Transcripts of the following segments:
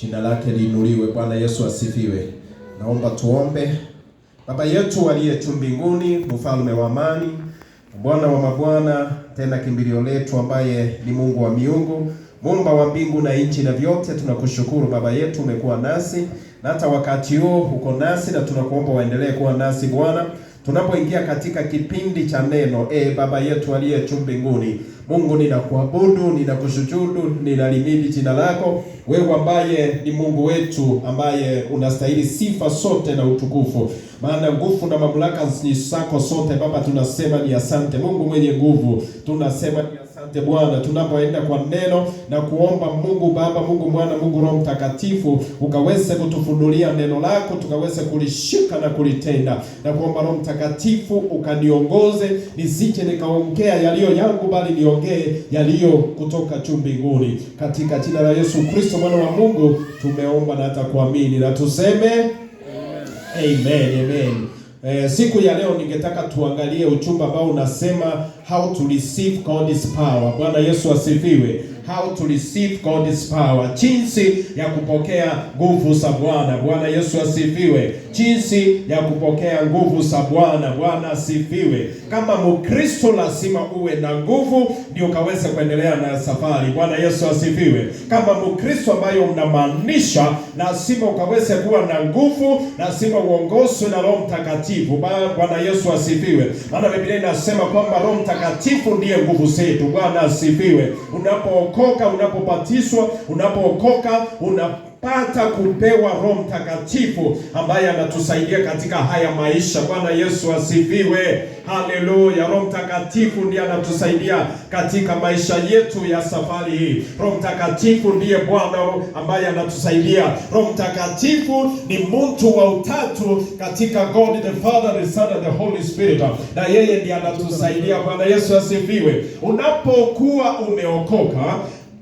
Jina lake liinuliwe. Bwana Yesu asifiwe. Naomba tuombe. Baba yetu aliye juu mbinguni, mfalme wa amani, Bwana wa mabwana, tena kimbilio letu, ambaye ni Mungu wa miungu, Muumba wa mbingu na nchi na vyote, tunakushukuru Baba yetu, umekuwa nasi na hata wakati huu uko nasi, na tunakuomba waendelee kuwa nasi Bwana tunapoingia katika kipindi cha neno. Baba yetu aliye juu mbinguni, Mungu, ninakuabudu, ninakusujudu, ninalimidi jina lako, wewe ambaye ni Mungu wetu, ambaye unastahili sifa sote na utukufu, maana nguvu na mamlaka ni zako sote. Baba, tunasema ni asante. Mungu mwenye nguvu, tunasema ni asante Bwana, tunapoenda kwa neno na kuomba Mungu Baba, Mungu Mwana, Mungu Roho Mtakatifu, ukaweze kutufunulia neno lako, tukaweze kulishika na kulitenda, na kuomba Roho Mtakatifu ukaniongoze, nisije nikaongea yaliyo yangu, bali niongee yaliyo kutoka juu mbinguni. Katika jina la Yesu Kristo mwana wa Mungu tumeomba na hata kuamini, na tuseme amen, amen. Siku ya leo ningetaka tuangalie ujumbe ambao unasema how to receive God's power. Bwana Yesu asifiwe. How to receive God's power, jinsi ya kupokea nguvu za Bwana. Bwana Yesu asifiwe. Jinsi ya kupokea nguvu za Bwana. Bwana asifiwe. Kama Mkristo lazima uwe na nguvu ndio ukaweze kuendelea na safari. Bwana Yesu asifiwe. Kama Mkristo ambayo unamaanisha, lazima ukaweze kuwa na nguvu, lazima uongozwe na Roho Mtakatifu. Bwana Yesu asifiwe. Maana Biblia inasema kwamba Roho Mtakatifu ndiye nguvu zetu. Bwana asifiwe. Unapobatizwa, unapookoka, unapata kupewa Roho Mtakatifu ambaye anatusaidia katika haya maisha. Bwana Yesu asifiwe. Haleluya. Roho Mtakatifu ndiye anatusaidia katika maisha yetu ya safari hii. Roho Mtakatifu ndiye Bwana ambaye anatusaidia. Roho Mtakatifu ni mtu wa utatu katika God the Father, the Son and the Holy Spirit, na yeye ndiye anatusaidia. Bwana Yesu asifiwe. Unapokuwa umeokoka,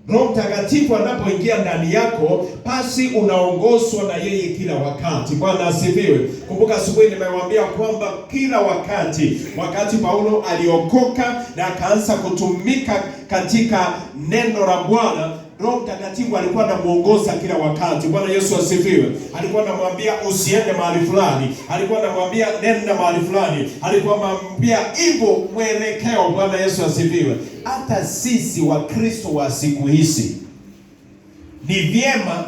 Roho Mtakatifu anapoingia ndani yako, basi unaongozwa na yeye kila wakati. Bwana asifiwe. Kumbuka asubuhi nimewaambia kwamba kila wakati Paulo aliokoka na akaanza kutumika katika neno la Bwana, Roho Mtakatifu alikuwa anamuongoza kila wakati. Bwana Yesu asifiwe. Alikuwa anamwambia usiende mahali fulani, alikuwa anamwambia nenda mahali fulani, alikuwa anamwambia hivyo mwelekeo. Bwana Yesu asifiwe. Hata sisi wa Kristo wa siku hizi ni vyema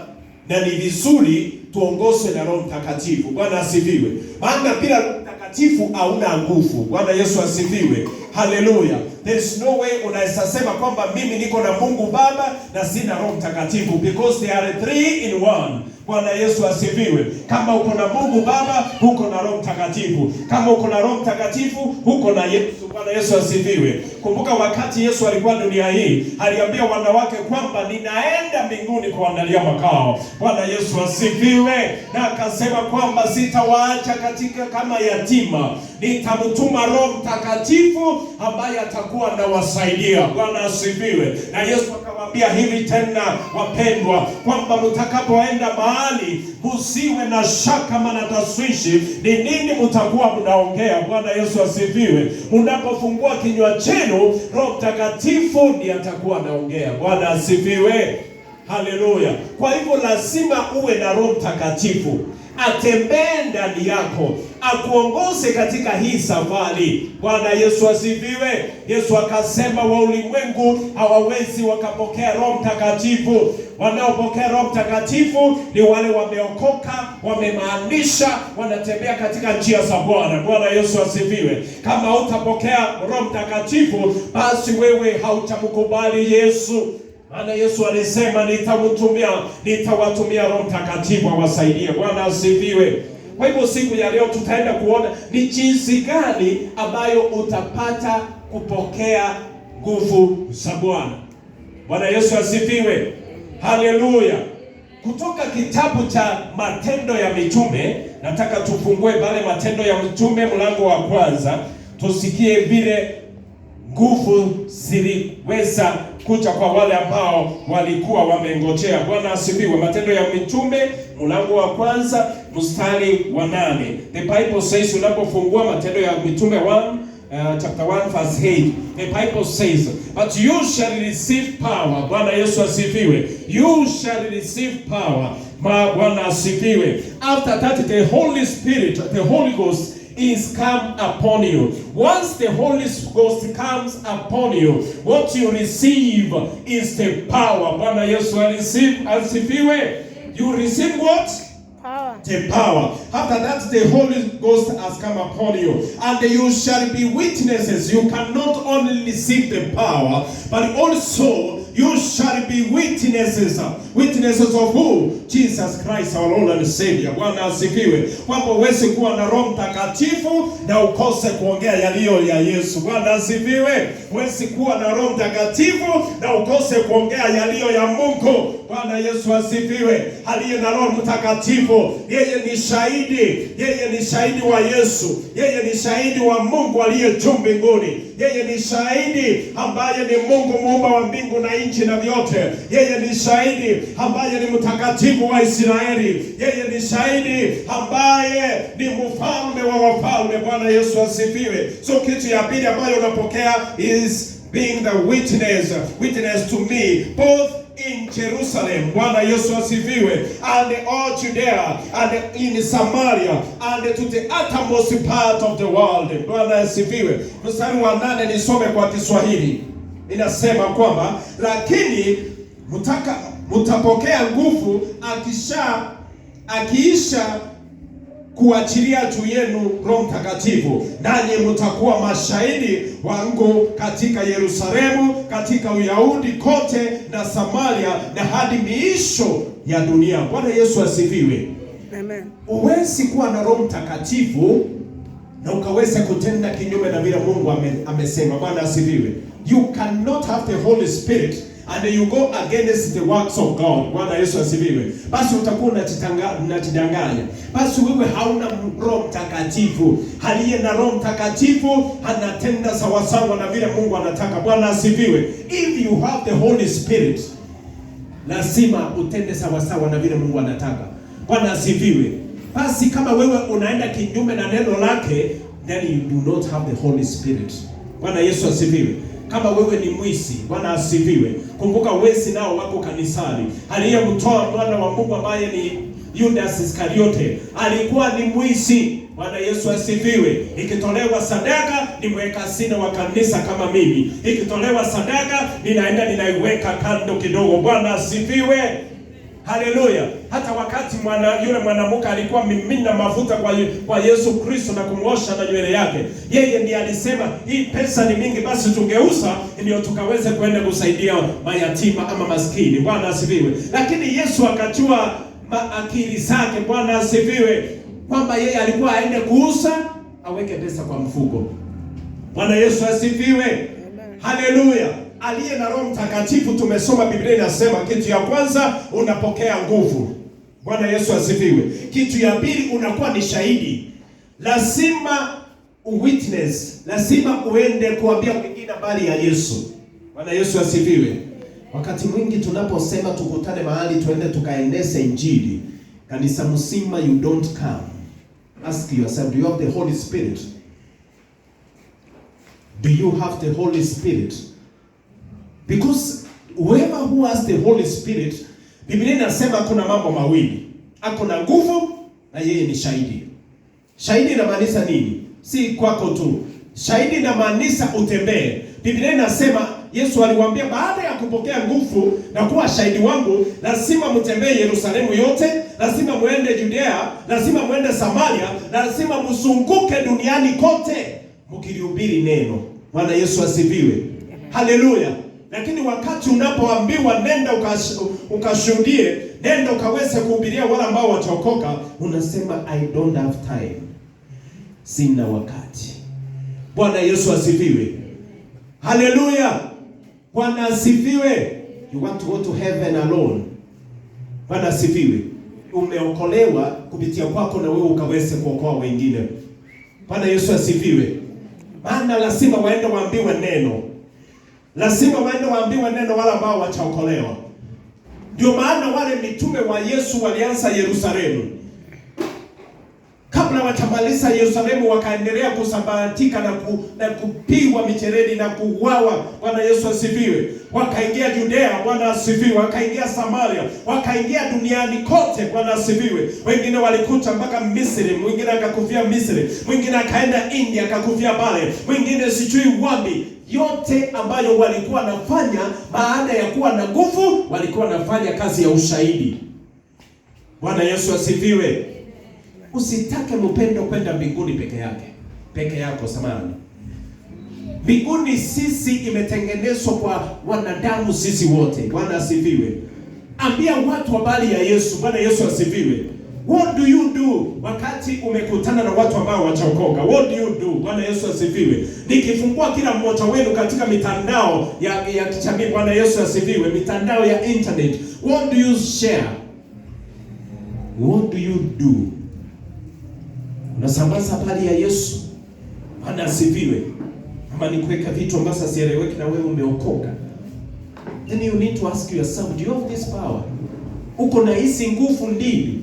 na ni vizuri tuongozwe na Roho Mtakatifu. Bwana asifiwe. Maana bila Roho Mtakatifu hauna nguvu. Bwana Yesu asifiwe. Haleluya. There is no way unaweza sema kwamba mimi niko na Mungu Baba na sina Roho Mtakatifu, because they are 3 in 1. Bwana Yesu asifiwe. Kama uko na Mungu Baba, uko na Roho Mtakatifu. Kama uko na Roho Mtakatifu, uko na Yesu. Bwana Yesu asifiwe. Kumbuka wakati Yesu alikuwa dunia hii, aliambia wanawake kwamba ninaenda mbinguni kuandalia makao. Bwana Yesu asifiwe. Na akasema kwamba sitawaacha katika kama yatima, nitamtuma Roho Mtakatifu ambaye atakuwa anawasaidia. Bwana asifiwe. Na Yesu akamwambia hivi tena, wapendwa, kwamba mtakapoenda mahali msiwe na shaka maana taswishi ni nini mtakuwa mnaongea. Bwana Yesu asifiwe. Mnapofungua kinywa chenu, Roho Mtakatifu ndiye atakuwa anaongea. Bwana asifiwe. Haleluya. Kwa hivyo lazima uwe na Roho Mtakatifu atembee ndani yako, akuongoze katika hii safari. Bwana Yesu asifiwe. Yesu akasema wa ulimwengu hawawezi wakapokea Roho Mtakatifu. Wanaopokea Roho Mtakatifu ni wale wameokoka, wamemaanisha, wanatembea katika njia za Bwana. Bwana Yesu asifiwe. Kama hutapokea Roho Mtakatifu, basi wewe hautamkubali Yesu. Maana Yesu alisema nitawatumia Roho Mtakatifu awasaidie. Bwana asifiwe. Kwa hivyo siku ya leo tutaenda kuona ni jinsi gani ambayo utapata kupokea nguvu za Bwana. Bwana Yesu asifiwe. Haleluya. Kutoka kitabu cha Matendo ya Mitume, nataka tufungue pale Matendo ya Mitume mlango wa 1, tusikie vile nguvu ziliweza kuja kwa wale ambao walikuwa wamengojea. Bwana asifiwe. Matendo ya Mitume mlango wa 1 mstari wa 8. The Bible says, unapofungua Matendo ya Mitume 1 chapter 1 verse 8, the Bible says, but you shall receive power. Bwana Yesu asifiwe. You shall receive power. Bwana asifiwe. After that, the Holy Spirit, the Holy Ghost is come upon you. Once the Holy Ghost comes upon you, what you receive is the power. Bwana Yesu asifiwe. You receive what? Power. The power. After that, the Holy Ghost has come upon you, and you shall be witnesses. You cannot only receive the power, but also you shall be witnesses. Witnesses of who? Jesus Christ, our Lord and Savior. Bwana asifiwe. Kwamba uweze kuwa na Roho Mtakatifu na ukose kuongea yaliyo ya Yesu. Bwana asifiwe. Uweze kuwa na Roho Mtakatifu na ukose kuongea yaliyo ya Mungu. Bwana Yesu asifiwe. Aliye na Roho Mtakatifu, yeye ni shahidi. Yeye ni shahidi wa Yesu. Yeye ni shahidi wa Mungu aliye juu mbinguni. Yeye ni shahidi ambaye ni Mungu muumba wa mbingu na nchi na vyote. Yeye ni shahidi ambaye ni mtakatifu wa Israeli. Yeye ni shahidi ambaye ni mfalme wa wafalme. Bwana Yesu asifiwe. So kitu ya pili ambayo unapokea is being the witness to me, both in Jerusalem, Bwana Yesu asifiwe, and all Judea, and in Samaria, and to the uttermost part of the world. Bwana asifiwe. Mstari wa 8 nisome kwa Kiswahili. Inasema kwamba lakini mtapokea nguvu akiisha kuachilia juu yenu Roho Mtakatifu, nanyi mtakuwa mashahidi wangu katika Yerusalemu, katika Uyahudi kote na Samaria na hadi miisho ya dunia. Bwana Yesu asifiwe. Amen. Uwezi kuwa na Roho Mtakatifu na ukaweza kutenda kinyume na vile Mungu amesema. Bwana asifiwe. You cannot have the Holy Spirit and you go against the works of God. Bwana Yesu asifiwe. Basi utakuwa unajidanganya. Basi wewe hauna Roho Mtakatifu. Aliye na Roho Mtakatifu anatenda sawasawa na vile Mungu anataka. Bwana asifiwe. If you have the Holy Spirit, lazima utende sawasawa na vile Mungu anataka. Bwana asifiwe. Basi kama wewe unaenda kinyume na neno lake, then you do not have the Holy Spirit. Bwana Yesu asifiwe. Kama wewe ni mwisi, Bwana asifiwe. Kumbuka wezi nao wako kanisani. Aliyemtoa mwana wa Mungu ambaye ni Judas Iskariote alikuwa ni mwisi. Bwana Yesu asifiwe. Ikitolewa sadaka ni mweka sina wa kanisa kama mimi. Ikitolewa sadaka ninaiweka kando kidogo. Bwana asifiwe. Haleluya. Hata wakati yule mwanamke alikuwa mimina mafuta kwa Yesu Kristo na kumwosha na nywele yake, yeye ndiye alisema hii pesa ni mingi, basi tungeuza ndio tukaweze kwenda kusaidia mayatima ama maskini. Bwana asifiwe. Lakini Yesu akajua akili zake. Bwana asifiwe. Kwamba yeye alikuwa aende kuuza aweke pesa kwa mfuko. Bwana Yesu asifiwe. Haleluya. Aliye na Roho Mtakatifu, tumesoma Biblia inasema kitu ya kwanza unapokea nguvu. Bwana Yesu asifiwe. Kitu ya pili unakuwa ni shahidi. Lazima witness, lazima uende kuambia wengine habari ya Yesu. Bwana Yesu asifiwe. Wakati mwingi tunaposema tukutane mahali tuende tukaeneze injili, kanisa mzima you don't come. Ask yourself, do you have the Holy Spirit? Do you have the Holy Spirit? Because whoever who has the Holy Spirit, Biblia inasema kuna mambo mawili. Ako na nguvu na yeye ni shahidi. Shahidi inamaanisha nini? Si kwako tu. Shahidi inamaanisha utembee. Biblia inasema Yesu aliwaambia baada ya kupokea nguvu na kuwa shahidi wangu, lazima mtembee Yerusalemu yote, lazima muende Judea, lazima muende Samaria, lazima mzunguke duniani kote mkilihubiri neno. Bwana Yesu asifiwe. Haleluya. Lakini wakati unapoambiwa nenda ukashuhudie, nenda ukaweze kuhubiria wale ambao wataokoka, unasema I don't have time. Sina wakati. Bwana Yesu asifiwe. Haleluya. Bwana asifiwe. You want to go to heaven alone. Bwana asifiwe. Umeokolewa kupitia kwako na wewe ukaweze kuokoa wengine. Bwana Yesu asifiwe. Maana lazima waende waambiwe neno. Lazima waende waambiwe neno wale ambao wataokolewa. Ndio maana wale mitume wa Yesu walianza Yerusalemu. Kama kabla watamaliza Yerusalemu, wakaendelea kusambaratika na kupigwa micheredi na kuuawa. Bwana Yesu asifiwe. Wakaingia Judea, Bwana asifiwe. Wakaingia Samaria, wakaingia duniani kote, Bwana asifiwe. Wengine walikuta mpaka Misri, mwingine akakufia Misri, mwingine akaenda India akakufia pale, mwingine sijui wapi. Yote ambayo walikuwa nafanya baada ya kuwa na nguvu, walikuwa nafanya kazi ya ushahidi. Bwana Yesu asifiwe. Usitake mpendo kwenda mbinguni peke yako samani. Mbinguni sisi imetengenezwa kwa wanadamu sisi wote. Bwana asifiwe. Ambia watu habari ya Yesu. Bwana Yesu asifiwe. What do you do wakati umekutana na watu ambao wachaokoka? What do you do? Bwana Yesu asifiwe. Nikifungua kila mmoja wenu katika mitandao ya kijamii, Bwana Yesu asifiwe, mitandao ya internet, what do you share? What do you do? Unasambaza habari ya Yesu? Bwana asifiwe. Ama ni kuweka vitu ambavyo sieleweki na wewe umeokoka? Then you need to ask yourself, do you have this power? Uko na hizi nguvu ndini?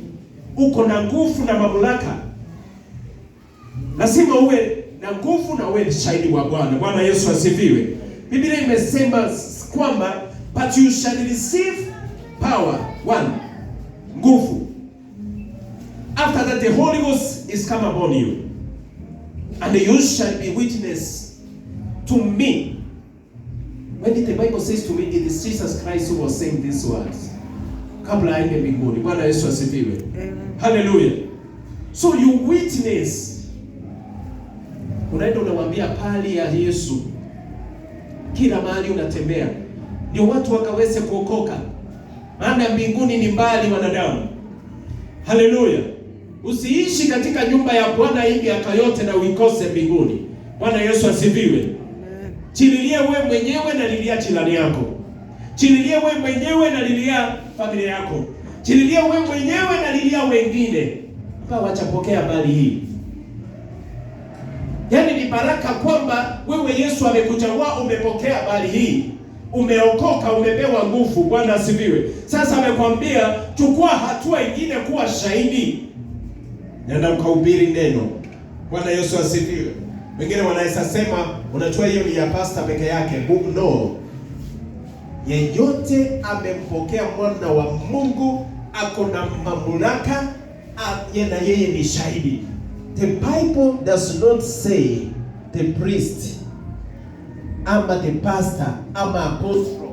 Uko na nguvu na mamlaka? Lazima uwe na nguvu na uwe shahidi wa Bwana. Bwana Yesu asifiwe. Biblia imesema kwamba but you shall receive power. One, nguvu. After that the Holy Ghost is come upon you, and you shall be witness to me. When the Bible says to me, it is Jesus Christ who was saying these words. Kabla aende mbinguni. Bwana Yesu asifiwe. Hallelujah. So you witness. Unaenda unamwambia pali ya Yesu kila mahali unatembea, ndio watu wakaweze kuokoka. Maana mbinguni ni mbali wanadamu. Hallelujah. Usiishi katika nyumba ya Bwana hii miaka yote na uikose mbinguni. Bwana Yesu asifiwe. Chililie wewe mwenyewe na lilia jirani yako. Chililie wewe mwenyewe na lilia familia yako. Chililie wewe mwenyewe na lilia wengine. Mpaka wachapokea habari hii. Yaani ni baraka kwamba wewe Yesu amekuchagua, umepokea habari hii. Umeokoka, umepewa nguvu. Bwana asifiwe. Sasa amekwambia chukua hatua nyingine kuwa shahidi. Nenda ukahubiri neno. Bwana Yesu asifiwe. Wengine wanaweza sema unajua hiyo ni ya pastor peke yake. No. Yeyote amempokea mwana wa Mungu ako na mamlaka, na yeye ni shahidi. The Bible does not say the priest ama the pastor ama apostle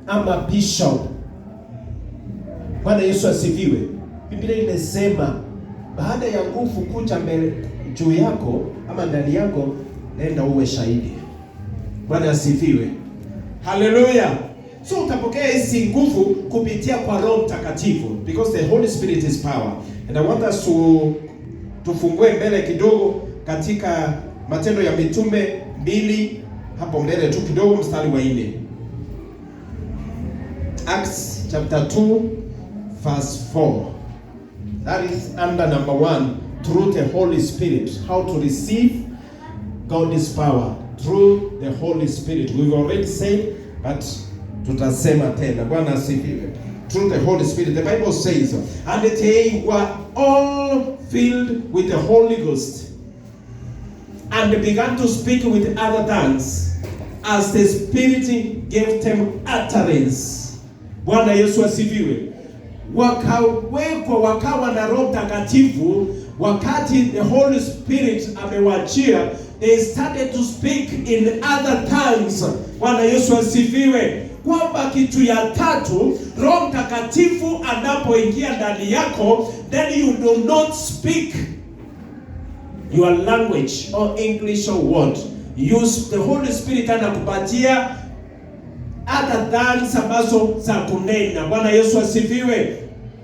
ama bishop. Bwana Yesu asifiwe. Biblia inasema baada ya nguvu kuja mbele juu yako ama ndani yako, nenda uwe shahidi. Bwana asifiwe. Hallelujah. So utapokea hizi nguvu kupitia kwa Roho Mtakatifu, because the Holy Spirit is power. And I want us to tufungue mbele kidogo katika Matendo ya Mitume 2, hapo mbele tu kidogo, mstari wa 4. Acts chapter 2 verse 4. That is under number 1, through the Holy Spirit. How to receive God's power through the Holy Spirit. We've already said, but tutasema tena. Bwana asifiwe. Through the Holy Spirit. The Bible says, and they were all filled with the Holy Ghost, and they began to speak with other tongues as the Spirit gave them utterance. Bwana Yesu asifiwe. Wakawa na Roho Mtakatifu wakati the Holy Spirit amewachia. They started to speak in other tongues. Bwana Yesu asifiwe. Kwamba kitu ya tatu, Roho Mtakatifu anapoingia ndani yako, then you do not speak your language or English or what. Use the Holy Spirit anakupatia other tongues ambazo za kunena. Bwana Yesu asifiwe.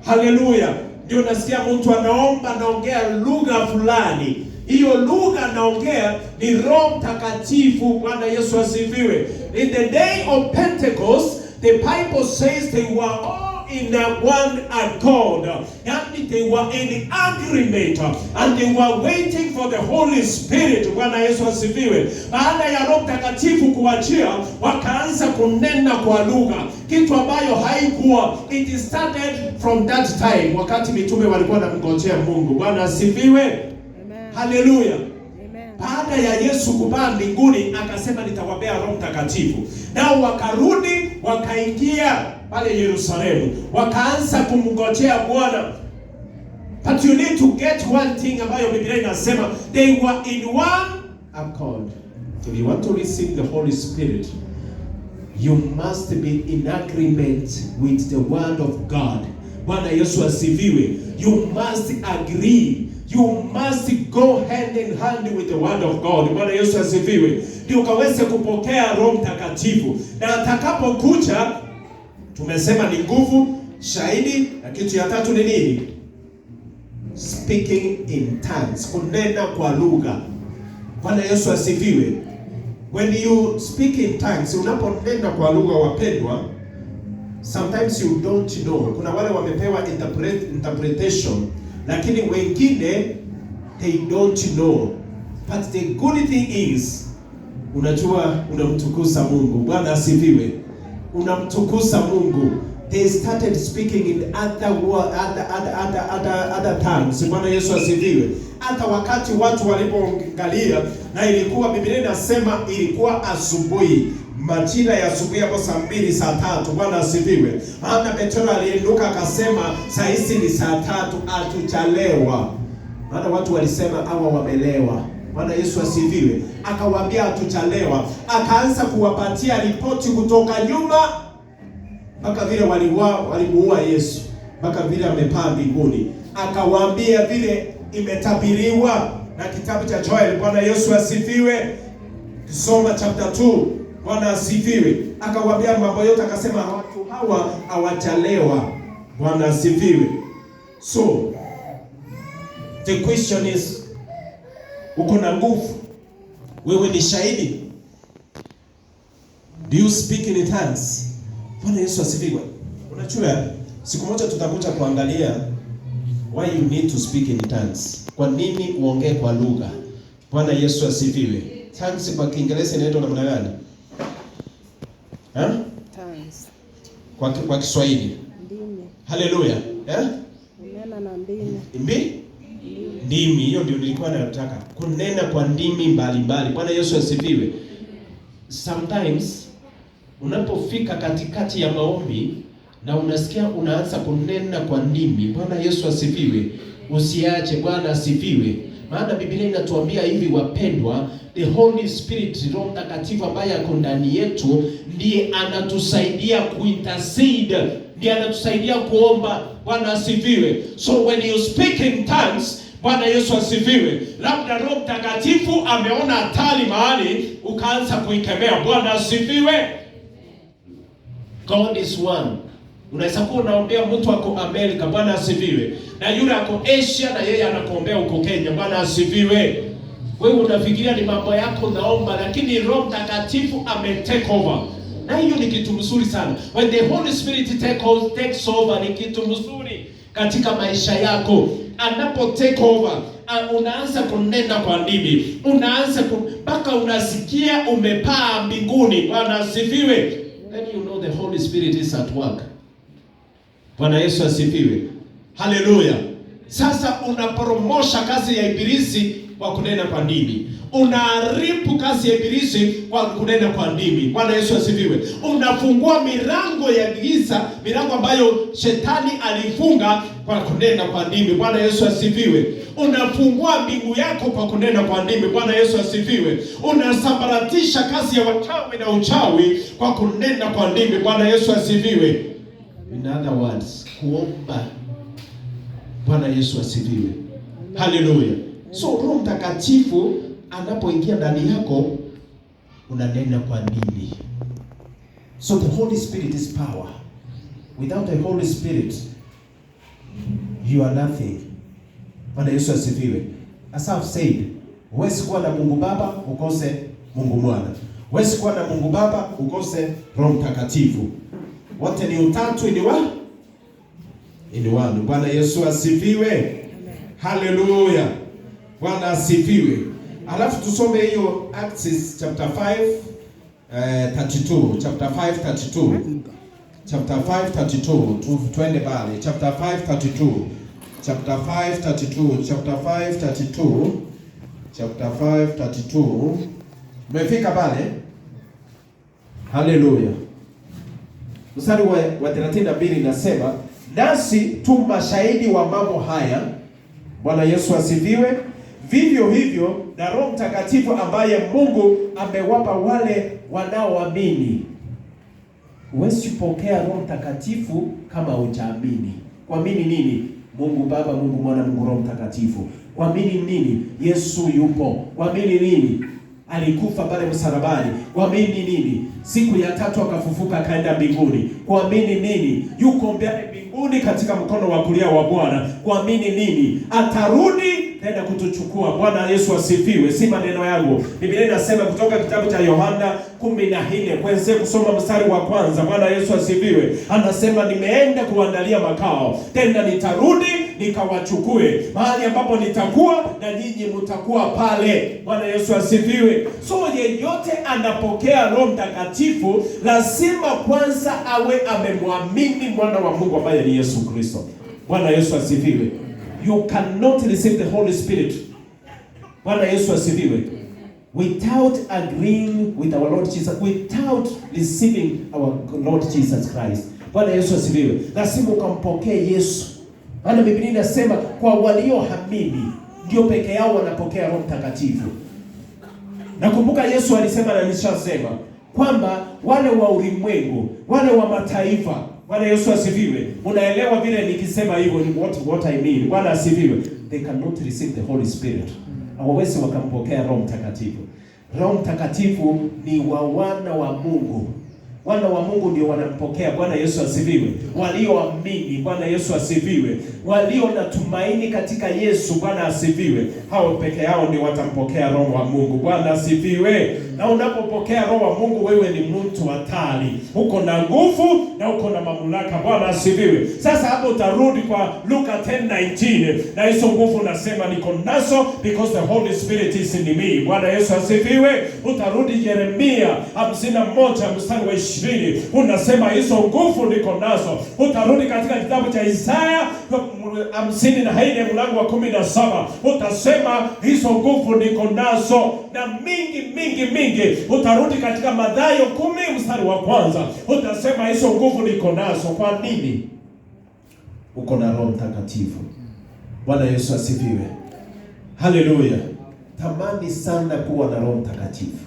Hallelujah. Ndio nasikia mtu anaomba, anaongea lugha fulani. Hiyo lugha anaongea ni Roho Mtakatifu. Bwana Yesu asifiwe. In the day of Pentecost, the Bible says they were all in one accord, and they were in agreement, and they were waiting for the Holy Spirit. Bwana Yesu asifiwe. Baada ya Roho Mtakatifu kuachia, wakaanza kunena kwa lugha, kitu ambayo haikuwa. It started from that time, wakati mitume walikuwa wanamngojea Mungu. Bwana asifiwe. Haleluya. Baada ya Yesu kupaa mbinguni, akasema nitawapea Roho Mtakatifu. Nao wakarudi wakaingia pale Yerusalemu, wakaanza kumngojea Bwana. But you need to get one thing ambayo Biblia inasema, they were in one accord. If you want to receive the Holy Spirit, you must be in agreement with the word of God. Bwana Yesu asifiwe. You must agree. You must go hand in hand with the word of God. Bwana Yesu asifiwe. Ndio ukaweze kupokea Roho Mtakatifu. Na atakapokuja, tumesema ni nguvu, shahidi, na kitu ya tatu ni nini? Speaking in tongues, kunena kwa lugha. Bwana Yesu asifiwe. When you speak in tongues, unaponena kwa lugha wapendwa, sometimes you don't know. Kuna wale wamepewa interpretation, lakini wengine they don't know. But the good thing is, unajua unamtukuza Mungu. Bwana asifiwe. Unamtukuza Mungu. They started speaking in other tongues. Bwana Yesu asifiwe. Hata wakati watu walipoangalia, na ilikuwa Biblia inasema ilikuwa asubuhi, majira ya asubuhi hapo saa 2 saa 3. Bwana asifiwe. Maana Petro aliinuka akasema saa hizi ni saa 3, hatuchalewa. Maana watu walisema hawa wamelewa. Bwana Yesu asifiwe. Akawaambia hatuchalewa. Akaanza kuwapatia ripoti kutoka nyuma, mpaka vile walimuua Yesu, mpaka vile amepaa mbinguni. Akawaambia vile imetabiriwa na kitabu cha Joel. Bwana Yesu asifiwe. Soma chapter 2. Bwana asifiwe. Akawaambia mambo yote, akasema watu hawa hawajalewa. Bwana asifiwe. So the question is, uko na nguvu, wewe ni shahidi. Do you speak in tongues? Bwana Yesu asifiwe. Unajua siku moja tutakuja kuangalia why you need to speak in tongues. Kwa nini uongee kwa lugha? Bwana Yesu asifiwe. Tongues kwa Kiingereza inaitwa namna gani? Tongues. Kwa Kiswahili? Ndimi. Haleluya. Kunena na ndimi. Ndimi, hiyo ndio nilikuwa nataka. Kunena kwa ndimi mbalimbali. Bwana Yesu asifiwe. Sometimes unapofika katikati ya maombi na unasikia unaanza kunena kwa ndimi, Bwana Yesu asifiwe, usiache. Bwana asifiwe. Maana Biblia inatuambia hivi wapendwa, the Holy Spirit, Roho Mtakatifu ambaye ako ndani yetu, ndiye anatusaidia kuintercede, ndiye anatusaidia kuomba. Bwana asifiwe. So when you speak in tongues, Bwana Yesu asifiwe, labda Roho Mtakatifu ameona hatari mahali, ukaanza kuikemea. Bwana asifiwe. God is one. Unaweza kuwa unaombea mtu ako Amerika, Bwana asifiwe, na yule ako Asia na yeye anakuombea huko Kenya. Bwana asifiwe. Wewe unafikiria ni mambo yako naomba, lakini Roho Mtakatifu take over. Na hiyo ni kitu mzuri sana. When the Holy Spirit takes over, ni kitu mzuri katika maisha yako. Anapo take over, unaanza kunena kwa ndimi, unaanza mpaka unasikia umepaa mbinguni. Bwana asifiwe. Then you know the Holy Spirit is at work. Bwana Yesu asifiwe. Haleluya. Sasa unapromosha kazi ya ibilisi kwa kunena kwa ndimi. Unaharibu kazi ya ibilisi kwa kunena kwa ndimi. Bwana Yesu asifiwe. Unafungua milango ya giza, milango ambayo shetani alifunga kwa kunena kwa ndimi. Bwana Yesu asifiwe. Unafungua mbingu yako kwa kunena kwa ndimi. Bwana Yesu asifiwe. Unasambaratisha kazi ya wachawi na uchawi kwa kunena kwa ndimi. Bwana Yesu asifiwe. In other words, kuomba. Bwana Yesu asifiwe. Haleluya. So Roho Mtakatifu anapoingia ndani yako, unanena kwa ndimi. So the Holy Spirit is power. Without the Holy Spirit, you are nothing. Bwana Yesu asifiwe. As I've said, huwezi kuwa na Mungu Baba ukose Mungu Mwana. Huwezi kuwa na Mungu Baba ukose Roho Mtakatifu. Wote ni utatu, ni one. Bwana Yesu asifiwe. Haleluya. Bwana asifiwe. Alafu tusome hiyo Acts chapter 5:32. Chapter 5:32. Chapter 5:32. Twende pale. Chapter 5:32. Chapter 5:32. Chapter 5:32. chapter 5:32. Umefika pale? Haleluya. Mstari wa 32 inasema, nasi tu mashahidi wa mambo haya. Bwana Yesu asifiwe. Vivyo hivyo na Roho Mtakatifu ambaye Mungu amewapa wale wanaoamini. Huwezi kupokea Roho Mtakatifu kama hujaamini. Kuamini nini? Mungu Baba, Mungu Mwana, Mungu Roho Mtakatifu. Kuamini nini? Yesu yupo. Kuamini nini? Alikufa pale msalabani. Kuamini nini? Siku ya tatu akafufuka akaenda mbinguni. Kuamini nini? Yuko mbele mbinguni katika mkono wa kulia wa Bwana. Kuamini nini? Atarudi tena kutuchukua. Bwana Yesu asifiwe. Si maneno yangu. Biblia inasema kutoka kitabu cha Yohana 14, kwanza kusoma mstari wa kwanza. Bwana Yesu asifiwe. Anasema nimeenda kuandalia makao, tena nitarudi nikawachukue. Mahali ambapo nitakuwa na nyinyi mtakuwa pale. Bwana Yesu asifiwe. So yeyote anapokea Roho Mtakatifu lazima kwanza awe amemwamini mwana wa Mungu ambaye ni Yesu Kristo. Bwana Yesu asifiwe. You cannot receive the Holy Spirit. Bwana Yesu asifiwe. Without agreeing with our Lord Jesus, without receiving our Lord Jesus Christ. Bwana Yesu asifiwe. Lazima ukampokee Yesu. Maana Biblia inasema kwa walioamini ndio peke yao wanapokea Roho Mtakatifu. Nakumbuka Yesu alisema na nishasema kwamba wale wa ulimwengu, wale wa mataifa. Bwana Yesu asifiwe. Unaelewa vile nikisema hivyo ni what I mean. Bwana asifiwe. They cannot receive the Holy Spirit. Hawawezi wakampokea Roho Mtakatifu. Roho Mtakatifu ni wa wana wa Mungu. Wana wa Mungu ndio wanampokea. Bwana Yesu asifiwe. Walioamini. Bwana Yesu asifiwe. Walio na tumaini katika Yesu. Bwana asifiwe. Hao peke yao ndio watampokea Roho wa Mungu. Bwana asifiwe. Na unapopokea Roho wa Mungu, wewe ni mtu hatari. Uko na nguvu na uko na mamlaka. Bwana asifiwe. Sasa hapo utarudi kwa Luka 10:19. Na hizo nguvu nasema niko nazo because the Holy Spirit is in me. Bwana Yesu asifiwe. Utarudi Yeremia 51 mstari wa 20. Unasema hizo nguvu niko nazo. Utarudi katika kitabu cha Isaya 54 mlango wa 17. Utasema hizo nguvu niko nazo. Na mingi. Utarudi katika Mathayo 10 mstari wa kwanza. Utasema hizo nguvu niko nazo. Kwa nini? Uko na Roho Mtakatifu. Bwana Yesu asifiwe. Haleluya. Tamani sana kuwa na Roho Mtakatifu.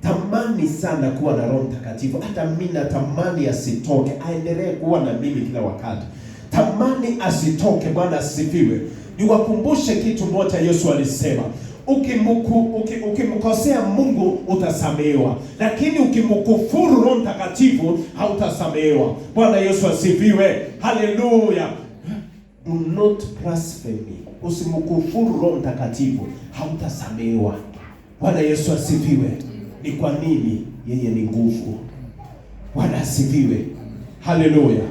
Tamani sana kuwa na Roho Mtakatifu. Hata mimi natamani asitoke, aendelee kuwa na mimi kila wakati. Tamani asitoke. Bwana asifiwe. Niwakumbushe kitu moja Yesu alisema. Ukimkosea Mungu utasamehewa, lakini ukimkufuru Roho Mtakatifu hautasamehewa. Bwana Yesu asifiwe. Haleluya. Do not blaspheme. Usimkufuru Roho Mtakatifu hautasamehewa. Bwana Yesu asifiwe. Ni kwa nini? Yeye ni nguvu. Bwana asifiwe. Haleluya.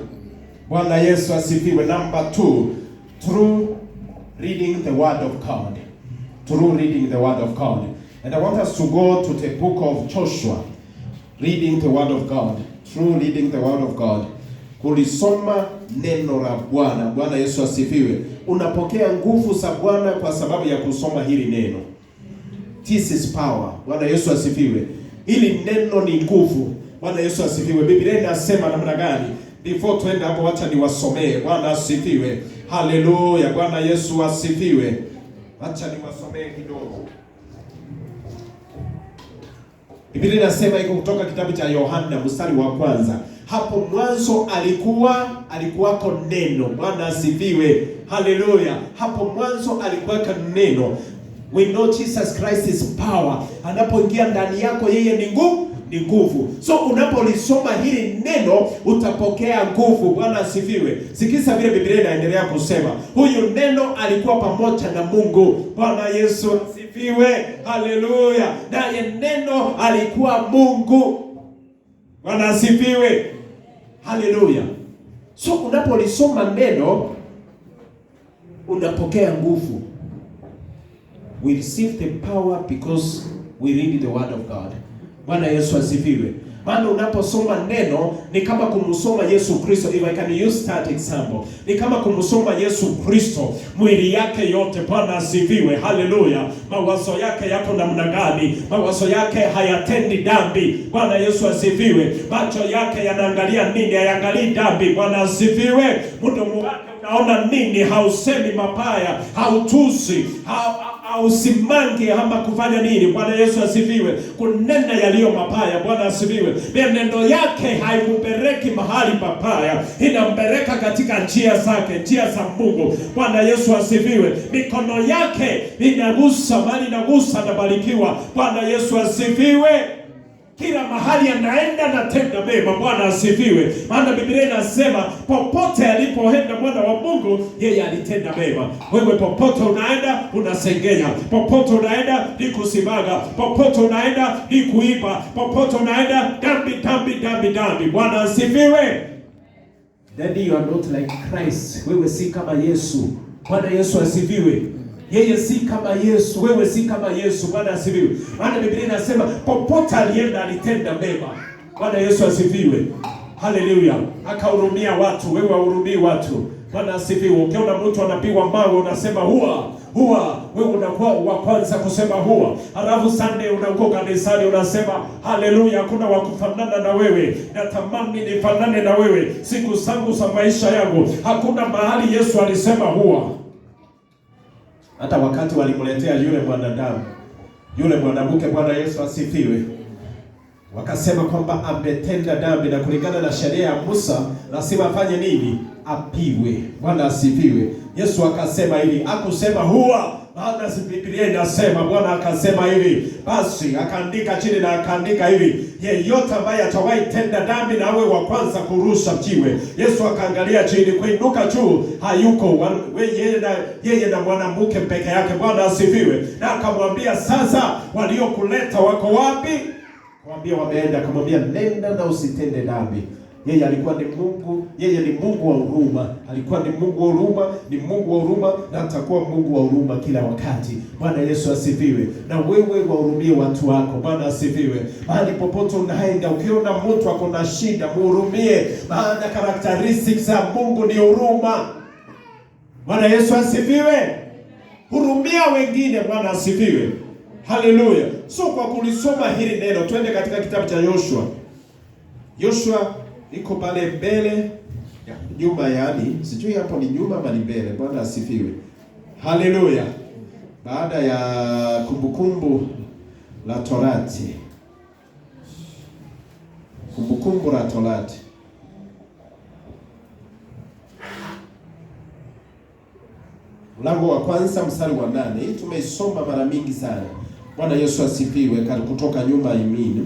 Bwana Yesu asifiwe. Number 2, through reading the word of God. Through reading the word of God. And I want us to go to the book of Joshua. Reading the word of God. Through reading the word of God. Kulisoma neno la Bwana. Bwana Yesu asifiwe. Unapokea nguvu za Bwana kwa sababu ya kusoma hili neno. This is power. Bwana Yesu asifiwe. Hili neno ni nguvu. Bwana Yesu asifiwe. Biblia inasema namna gani? Before twende hapo, acha niwasomee. Bwana asifiwe. Haleluya. Bwana Yesu asifiwe. Acha niwasomee kidogo. Biblia inasema iko kutoka kitabu cha Yohana mstari wa kwanza. Hapo mwanzo alikuwako neno. Bwana asifiwe. Haleluya. Hapo mwanzo alikuwako neno. We know Jesus Christ is power. Anapoingia ndani yako yeye ni nguvu. So unapolisoma hili neno utapokea nguvu. Bwana asifiwe. Sikiza vile Biblia inaendelea kusema. Huyu neno alikuwa pamoja na Mungu. Bwana Yesu asifiwe. Haleluya. Naye neno alikuwa Mungu. Bwana asifiwe. Haleluya. So unapolisoma neno unapokea nguvu. We receive the power because we read the word of God. Bwana Yesu asifiwe. Maana unaposoma neno ni kama kumsoma Yesu Kristo. If I can use that example, ni kama kumsoma Yesu Kristo, mwili yake yote. Bwana asifiwe, haleluya. Mawazo yake yako namna gani? Mawazo yake hayatendi dhambi. Bwana Yesu asifiwe. Macho yake yanaangalia nini? Hayaangalii dhambi. Bwana asifiwe. Mdomo wake unaona nini? Hausemi mabaya, hautusi, hausimangi ama kufanya nini? Bwana Yesu asifiwe. Kunena yaliyo mabaya. Bwana asifiwe. Mienendo yake haikupereki mahali pabaya, inampeleka katika njia zake, njia za Mungu. Bwana Yesu asifiwe. Mikono yake inagusa, mali inagusa na barikiwa. Bwana Yesu asifiwe. Kila mahali anaenda na tenda mema. Bwana asifiwe. Maana Biblia inasema popote alipoenda mwana wa Mungu, yeye alitenda mema. Wewe popote unaenda unasengenya, popote unaenda ni kusimaga, popote unaenda ni kuiba, popote unaenda dhambi. Bwana asifiwe. Daddy, you are not like Christ. Wewe si kama Yesu. Bwana Yesu asifiwe. Yeye si kama Yesu, wewe si kama Yesu. Bwana asifiwe. Maana Biblia inasema popote alienda alitenda mema. Bwana Yesu asifiwe. Haleluya. Akahurumia watu, wewe hurumii watu. Bwana asifiwe. Ukiona mtu anapigwa mawe unasema huwa, wewe unakuwa wa kwanza kusema huwa. Halafu Sunday unakuwa kanisani unasema haleluya, hakuna wa kufanana na wewe. Natamani nifanane na wewe siku zangu za maisha yangu. Hakuna mahali Yesu alisema huwa. Hata wakati walimletea yule mwanadamu, yule mwanamke, Bwana Yesu asifiwe, wakasema kwamba ametenda dhambi na kulingana na sheria ya Musa lazima afanye nini? Apiwe. Bwana asifiwe. Yesu akasema hivi, akusema huwa, maana Biblia inasema, Bwana akasema hivi, basi akaandika chini na akaandika hivi, yeyote ambaye atawahi tenda dhambi na awe wa kwanza kurusha jiwe. Yesu akaangalia chini, kuinuka juu hayuko, yeye na mwanamke peke yake. Bwana asifiwe. Na akamwambia, sasa waliokuleta wako wapi? Akamwambia wameenda. Akamwambia, nenda na usitende dhambi. Yeye alikuwa ni Mungu, yeye ni Mungu wa huruma. Alikuwa ni Mungu wa huruma, ni Mungu wa huruma na atakuwa Mungu wa huruma kila wakati. Bwana Yesu asifiwe. Na wewe wahurumie watu wako. Bwana asifiwe. Mahali popote unaenda, ukiona mtu ako na shida, mhurumie. Maana characteristics za Mungu ni huruma. Bwana Yesu asifiwe. Hurumia wengine. Bwana asifiwe. Haleluya. So kwa kulisoma hili neno, twende katika kitabu cha Yoshua. Yoshua iko pale mbele ya nyuma, yani sijui hapo ni nyuma ama ni mbele. Bwana asifiwe. Haleluya. Baada ya kumbukumbu la Torati. Kumbukumbu la Torati. Mlango wa kwanza mstari wa 8. Hii tumeisoma mara mingi sana. Bwana Yesu asifiwe. Kutoka nyuma imini.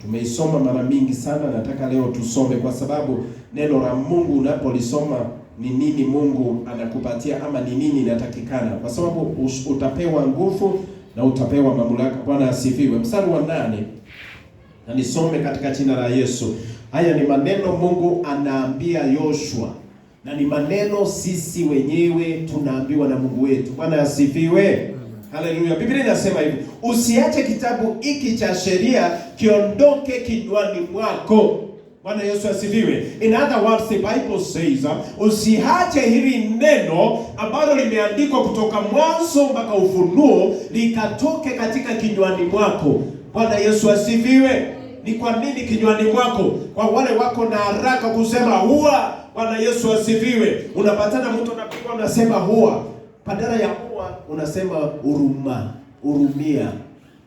Tumeisoma mara mingi sana. Nataka leo tusome kwa sababu neno la Mungu unapolisoma ni nini Mungu anakupatia ama ni nini inatakikana, kwa sababu utapewa nguvu na utapewa mamlaka. Bwana asifiwe. Mstari wa 8. Na nisome katika jina la Yesu. Haya ni maneno Mungu anaambia Yoshua. Na ni maneno sisi wenyewe tunaambiwa na Mungu wetu. Bwana asifiwe. Haleluya. Biblia inasema hivi, usiache kitabu hiki cha sheria kiondoke kinywani mwako. Bwana Yesu asifiwe. In other words, the Bible says, usiache hili neno ambalo limeandikwa kutoka mwanzo mpaka Ufunuo likatoke katika kinywani mwako. Bwana Yesu asifiwe. Ni kwa nini kinywani mwako? Kwa wale wako na haraka kusema huwa. Bwana Yesu asifiwe. Unapatana mtu anapigwa unasema huwa. Badala ya huwa unasema hurumia.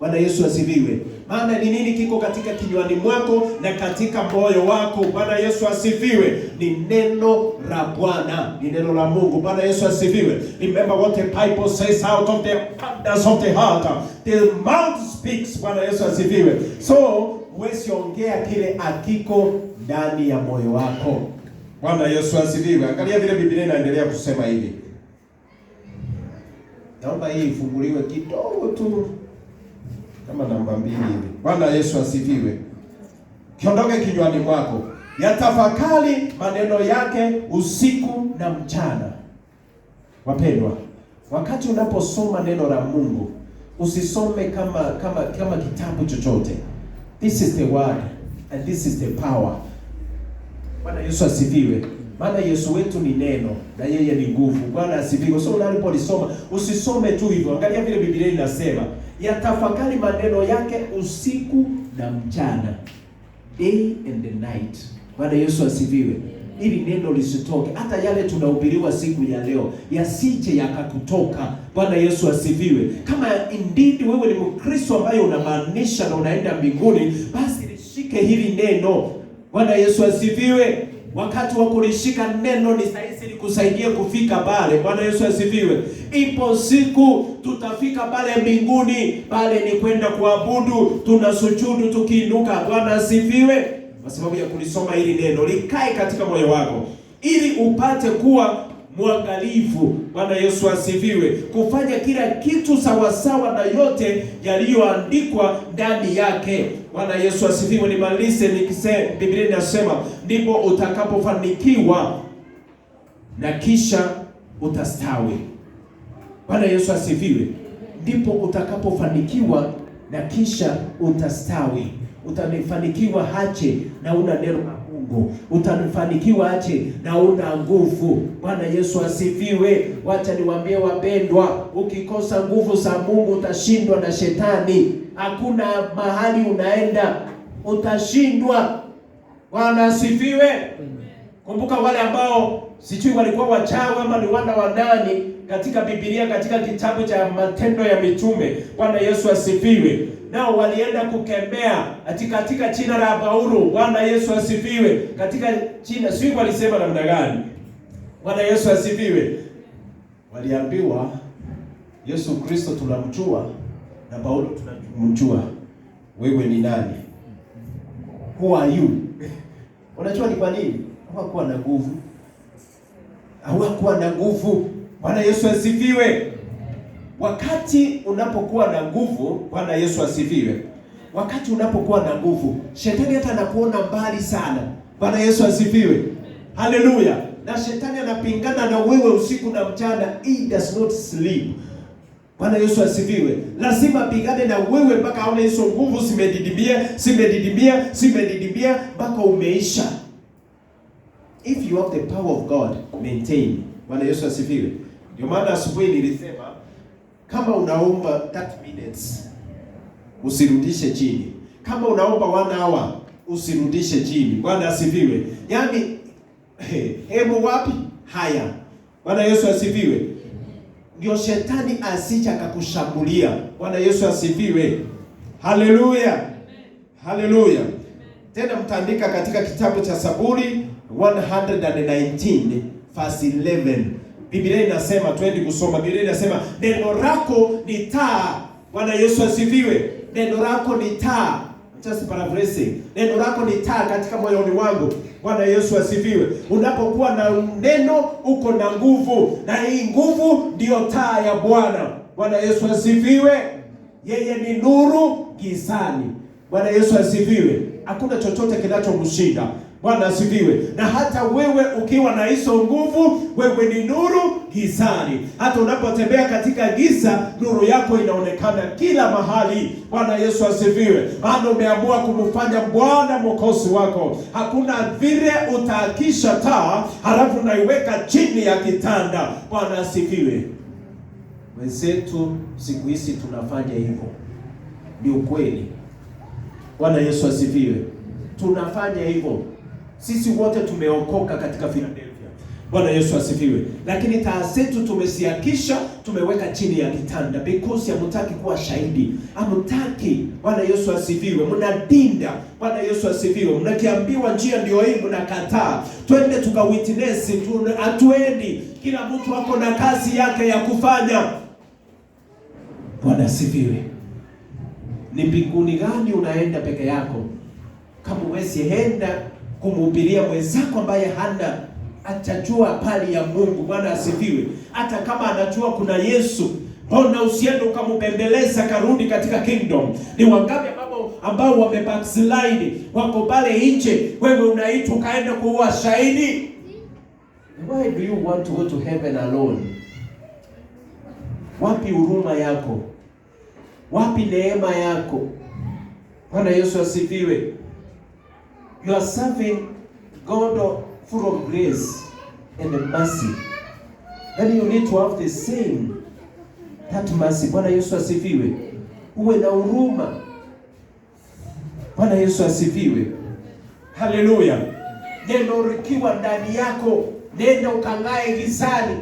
Bwana Yesu asifiwe. Maana ni nini kiko katika kinywani mwako na katika moyo wako? Bwana Yesu asifiwe. Ni neno la Bwana, ni neno la Mungu. Bwana Yesu asifiwe. Remember what the Bible says, out of the abundance of the heart the mouth speaks. Bwana Yesu asifiwe. So huwezi ongea kile akiko ndani ya moyo wako. Bwana Yesu asifiwe. Angalia vile Biblia inaendelea kusema hivi. Naomba hii ifunguliwe kidogo tu, kama namba 2 hivi. Bwana Yesu asifiwe. Kiondoke kinywani mwako, yatafakari maneno yake usiku na mchana. Wapendwa, wakati unaposoma neno la Mungu, usisome kama kitabu chochote. This is the word. And this is the power. Bwana Yesu asifiwe. Maana Yesu wetu ni neno na yeye ni nguvu. Bwana asifiwe. So unapolisoma usisome tu hivyo. Angalia vile Biblia inasema, yatafakari maneno yake usiku na mchana, day and the night. Bwana Yesu asifiwe. Ili neno lisitoke, hata yale tunahubiriwa siku ya leo yasije yakakutoka. Bwana Yesu asifiwe. Kama indeed wewe ni Mkristo ambaye unamaanisha na unaenda mbinguni, basi lishike hili neno. Bwana Yesu asifiwe. Wakati wa kulishika neno ni sahihi likusaidie kufika pale. Bwana Yesu asifiwe. Ipo siku tutafika pale mbinguni, pale ni kwenda kuabudu, tunasujudu tukiinuka. Bwana asifiwe. Kwa sababu ya kulisoma hili neno, likae katika moyo wako ili upate kuwa mwangalifu. Bwana Yesu asifiwe. Kufanya kila kitu sawasawa na yote yaliyoandikwa ndani yake. Bwana Yesu asifiwe. Nimalize nikisema, Biblia inasema ndipo utakapofanikiwa na kisha utastawi. Bwana Yesu asifiwe. Ndipo utakapofanikiwa na kisha utastawi. Utanifanikiwa hache na una neno la Mungu. Utanifanikiwa hache na una nguvu. Bwana Yesu asifiwe. Wacha niwaambie wapendwa, ukikosa nguvu za Mungu utashindwa na shetani. Hakuna mahali unaenda utashindwa. Bwana asifiwe. Kumbuka wale ambao sijui walikuwa wachawi ama ni wana wa nani katika Biblia, katika kitabu cha Matendo ya Mitume. Bwana Yesu asifiwe. Nao walienda kukemea katika jina la Paulo. Bwana Yesu asifiwe. Katika jina, sio walisema namna gani? Bwana Yesu asifiwe. Waliambiwa Yesu Kristo tunamjua na Paulo tunamjua. Wewe ni nani? Who are you? Unajua ni kwa nini? Hawakuwa na nguvu. Hawakuwa na nguvu. Bwana Yesu asifiwe. Wakati unapokuwa na nguvu, Bwana Yesu asifiwe. Wakati unapokuwa na nguvu, shetani hata anakuona mbali sana. Bwana Yesu asifiwe. Haleluya. Na shetani anapingana na wewe usiku na mchana. He does not sleep. Bwana Yesu asifiwe. Lazima pigane na wewe mpaka aone hizo nguvu zimedidimia mpaka umeisha. If you have the power of God, maintain. Bwana Yesu asifiwe. Ndio maana asubuhi nilisema kama unaomba 30 minutes usirudishe chini. Kama unaomba 1 hour usirudishe chini. Bwana asifiwe. Yaani hebu wapi? Haya. Bwana Yesu asifiwe. Ndio shetani asije akakushambulia. Bwana Yesu asifiwe. Haleluya. Haleluya. Tena mtaandika katika kitabu cha Zaburi 119 verse 11. Biblia inasema, twende kusoma. Biblia inasema neno lako ni taa. Bwana Yesu asifiwe. Neno lako ni taa. Just paraphrasing. Neno lako ni taa katika moyoni wangu. Bwana Yesu asifiwe. Unapokuwa na neno uko na nguvu, na hii nguvu ndio taa ya Bwana. Bwana Yesu asifiwe. Yeye ni nuru gizani. Bwana Yesu asifiwe. Hakuna chochote kinachomshinda. Bwana asifiwe. Na hata wewe ukiwa na hizo nguvu, wewe ni nuru gizani. Hata unapotembea katika giza, nuru yako inaonekana kila mahali. Bwana Yesu asifiwe. Maana umeamua kumfanya Bwana mwokozi wako. Hakuna vile utaakisha taa halafu unaiweka chini ya kitanda. Bwana asifiwe. Wenzetu siku hizi tunafanya hivyo. Ni ukweli. Bwana Yesu asifiwe. Tunafanya hivyo. Sisi wote tumeokoka katika Philadelphia. Bwana Yesu asifiwe. Lakini taa zetu tumesiakisha, tumeweka chini ya kitanda because hamtaki kuwa shahidi. Hamtaki. Bwana Yesu asifiwe. Mnadinda. Bwana Yesu asifiwe. Mnakiambiwa njia ndio hii mnakataa. Twende tukawitness, hatuendi. Kila mtu wako na kazi yake ya kufanya. Bwana asifiwe. Ni mbinguni gani unaenda peke yako? Kama uwezi enda kumhubiria mwenzako ambaye hana atajua pali ya Mungu. Bwana asifiwe. Hata kama anajua kuna Yesu, mbona usiende ukamubembeleza karudi katika kingdom? Ni wangapi ambao wamebackslide wako pale nje, wewe unaitwa kaenda kuwa shahidi? Why do you want to go to heaven alone? Wapi huruma yako? Wapi neema yako? Bwana Yesu asifiwe. You are serving God full of grace and mercy. Then you need to have the same, that mercy. Bwana Yesu asifiwe. Uwe na huruma. Bwana Yesu asifiwe. Haleluya. Neno likiwa ndani yako, nenda ukang'ae gizani.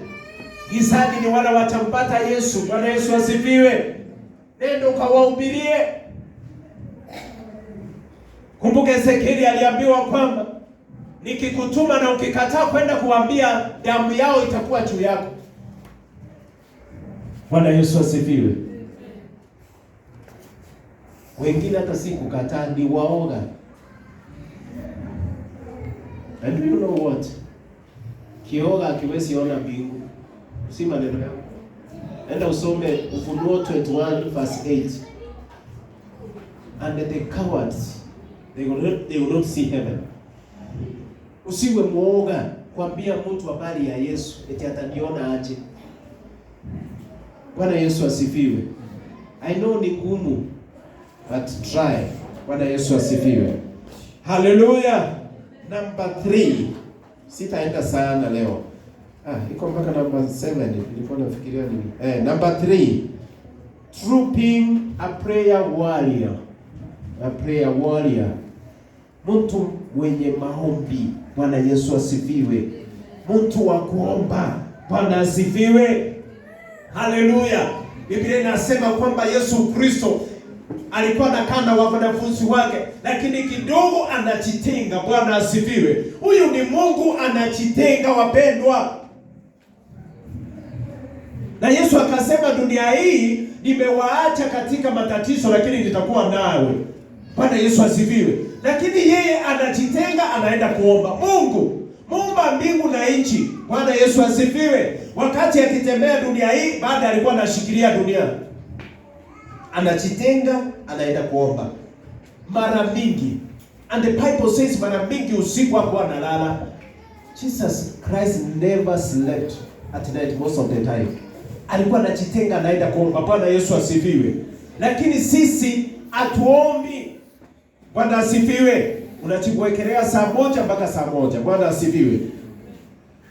Gizani ni wala watampata Yesu. Bwana Yesu asifiwe. Nenda ukawahubirie. Kumbuka Ezekieli aliambiwa kwamba nikikutuma na ukikataa kwenda kuambia, damu yao itakuwa juu yako. Bwana Yesu asifiwe. Wengine hata si kukataa, ni waoga. And you know what? Kioga akiwezi ona mbingu. Si maneno yangu. Enda usome Ufunuo 21 verse 8. And the cowards, they will not see heaven. Usiwe muoga kuambia mtu habari ya Yesu eti ataniona aje. Bwana Yesu asifiwe. I know ni ngumu, but try. Bwana Yesu asifiwe. Haleluya. Number 3. Sitaenda sana leo. Iko mpaka number 7. Nilikuwa nafikiria nini? Number 3. Trooping a prayer warrior. A prayer warrior. Mtu mwenye maombi. Bwana Yesu asifiwe. Mtu wa kuomba. Bwana asifiwe. Haleluya. Biblia inasema kwamba Yesu Kristo alikuwa anakaa na wanafunzi wake, lakini kidogo anajitenga. Bwana asifiwe. Huyu ni Mungu anajitenga, wapendwa. Na Yesu akasema, dunia hii nimewaacha katika matatizo, lakini nitakuwa nawe. Bwana Yesu asifiwe. Lakini yeye anajitenga, anaenda kuomba Mungu, Muumba mbingu na nchi. Bwana Yesu asifiwe. Wakati akitembea dunia hii, baada alikuwa anashikilia dunia, anajitenga, anaenda kuomba mara mingi. And the Bible says mara mingi usiku hapo analala. Jesus Christ never slept at night most of the time. Alikuwa anajitenga, anaenda kuomba. Bwana Yesu asifiwe. Lakini sisi atuombi. Bwana asifiwe. Unajiwekelea saa moja mpaka saa moja. Bwana asifiwe.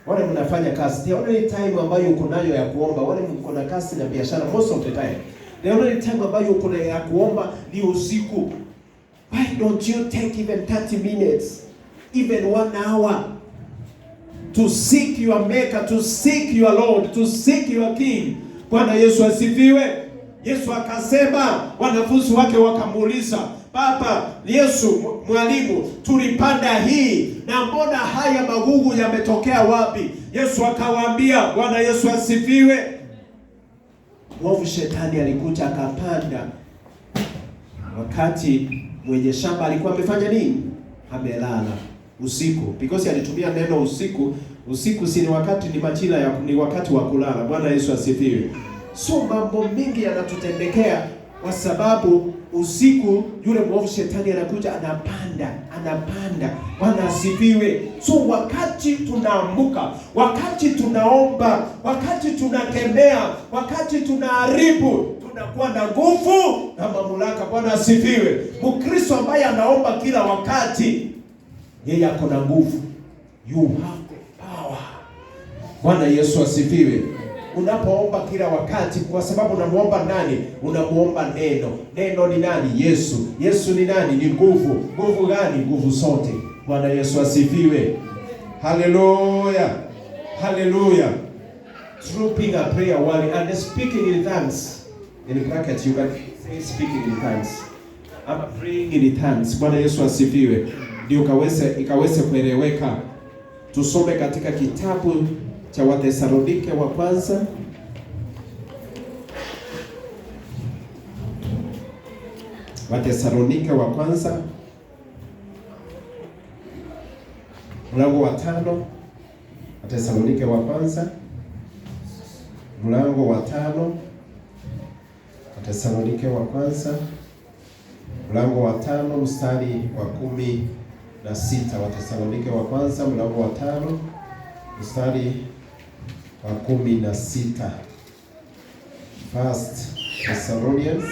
Wale mnafanya kazi, the only time ambayo uko nayo ya kuomba, wale mko na kazi na biashara, most of the time, the only time ambayo uko na ya kuomba ni usiku. Why don't you take even 30 minutes, even 1 hour to seek your maker, to seek your Lord, to seek your King? Bwana Yesu asifiwe. Yesu akasema, wanafunzi wake wakamuuliza, Baba, Yesu, mwalimu, tulipanda hii na mbona haya magugu yametokea wapi? Yesu akawaambia, Bwana Yesu asifiwe. Mwovu shetani alikuja akapanda wakati mwenye shamba alikuwa amefanya nini? Amelala usiku. Because alitumia neno usiku. Usiku si ni wakati, ni majira ya, ni wakati wa kulala. Bwana Yesu asifiwe. So mambo mingi yanatutendekea kwa sababu usiku yule mwovu shetani anakuja anapanda. Bwana asifiwe. So wakati tunaamka, wakati tunaomba, wakati tunakemea, wakati tunaharibu, tunakuwa na nguvu na mamlaka. Bwana asifiwe. Mkristo ambaye anaomba kila wakati, yeye ako na nguvu. You have the power. Bwana Yesu asifiwe. Unapoomba kila wakati, kwa sababu unamuomba nani? Unamuomba neno. Neno ni nani? Yesu. Yesu ni nani? Ni nguvu. Nguvu gani? Nguvu zote. Bwana Yesu asifiwe. Haleluya. Haleluya. Trooping a prayer warrior and speaking in tongues. In bracket you can say speaking in tongues. I'm praying in tongues. Bwana Yesu asifiwe. Ndio ikaweze kueleweka. Tusome katika kitabu cha Wathesalonike wa kwanza. Wathesalonike wa kwanza mlango wa 5. Wathesalonike wa kwanza mlango wa 5. Wathesalonike wa kwanza mlango wa 5 mstari wa 16. Wathesalonike wa kwanza mlango wa 5 mstari wa 16. First Thessalonians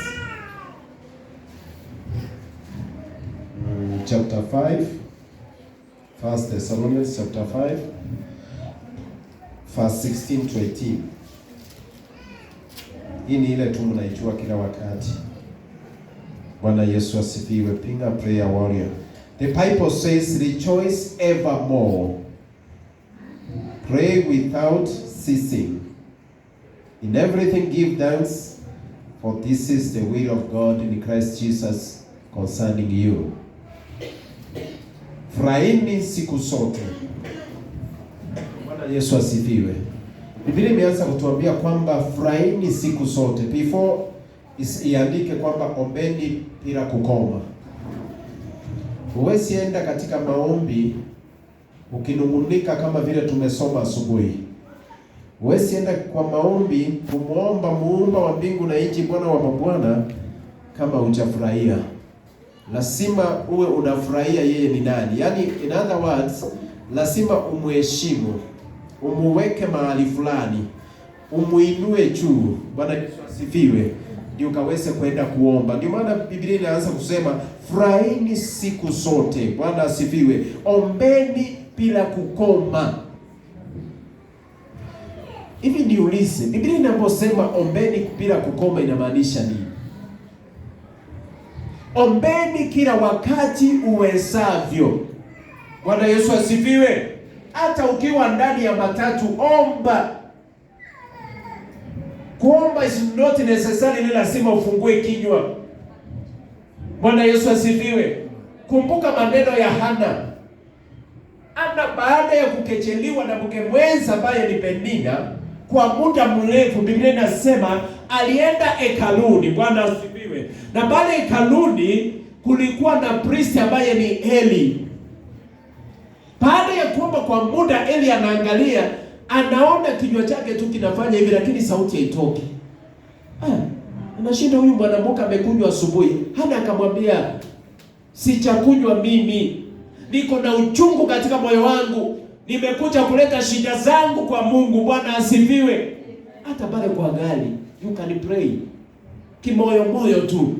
chapter 5 1 Thessalonians chapter 5 verse 16 to 18. Hii ni ile tu mnaijua kila wakati. Bwana Yesu asifiwe. Being a prayer warrior. The Bible says, rejoice evermore. Pray without ceasing. In everything give thanks, for this is the will of God in Christ Jesus concerning you. Furahini siku zote. Bwana Yesu asifiwe. Biblia imeanza kutuambia kwamba furahini siku zote. Before iandike kwamba ombeni bila kukoma. Huwezi enda katika maombi ukinung'unika kama vile tumesoma asubuhi. Huwezi enda kwa maombi kumuomba muumba wa mbingu na nchi, Bwana wa mabwana, kama hujafurahia. Lazima uwe unafurahia yeye ni nani. Yaani, in other words, lazima umheshimu, umuweke mahali fulani, umuinue juu. Bwana Yesu asifiwe. Ndio ukaweze kwenda kuomba. Ndio maana Biblia inaanza kusema furahini siku zote. Bwana asifiwe. Ombeni bila kukoma. Hivi niulize, Biblia inaposema ombeni bila kukoma inamaanisha nini? Ombeni kila wakati uwezavyo. Bwana Yesu asifiwe. Hata ukiwa ndani ya matatu omba. Kuomba is not necessarily lazima ufungue kinywa. Bwana Yesu asifiwe. Kumbuka maneno ya Hana. Hana baada ya kukecheliwa na mke mwenza ambaye ni Penina kwa muda mrefu, Biblia inasema alienda hekaluni. Bwana asifiwe. Na pale hekaluni kulikuwa na priest ambaye ni Eli. Baada ya kuomba kwa muda, Eli anaangalia, anaona kinywa chake tu kinafanya hivi lakini sauti haitoki. Anashinda, huyu mwanamke amekunywa asubuhi. Hana akamwambia, sichakunywa mimi. Niko na uchungu katika moyo wangu. Nimekuja kuleta shida zangu kwa Mungu. Bwana asifiwe. Hata pale kwa gari, you can pray. Kimoyo moyo tu.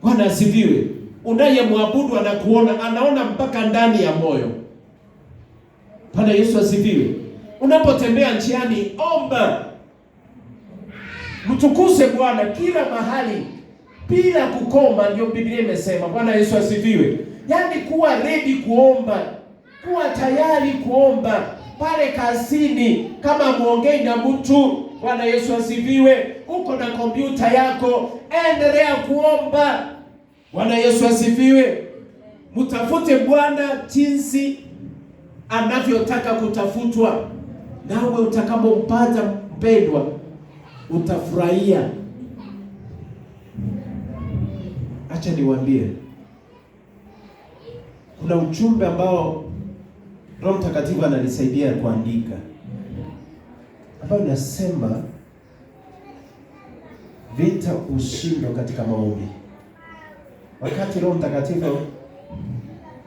Bwana asifiwe. Unayemwabudu anakuona, anaona mpaka ndani ya moyo. Bwana Yesu asifiwe. Unapotembea njiani, omba. Mtukuze Bwana kila mahali bila kukoma, ndio Biblia imesema. Bwana Yesu asifiwe. Yaani kuwa ready kuomba, kuwa tayari kuomba pale kazini, kama muongei na mtu. Bwana Yesu asifiwe. Uko na kompyuta yako, endelea kuomba. Bwana Yesu asifiwe. Mtafute Bwana jinsi anavyotaka kutafutwa. Nawe utakapompata mpendwa, utafurahia. Acha niwaambie, kuna ujumbe ambao Roho Mtakatifu ananisaidia kuandika, ambao nasema vita ushindwa katika maombi. Wakati Roho Mtakatifu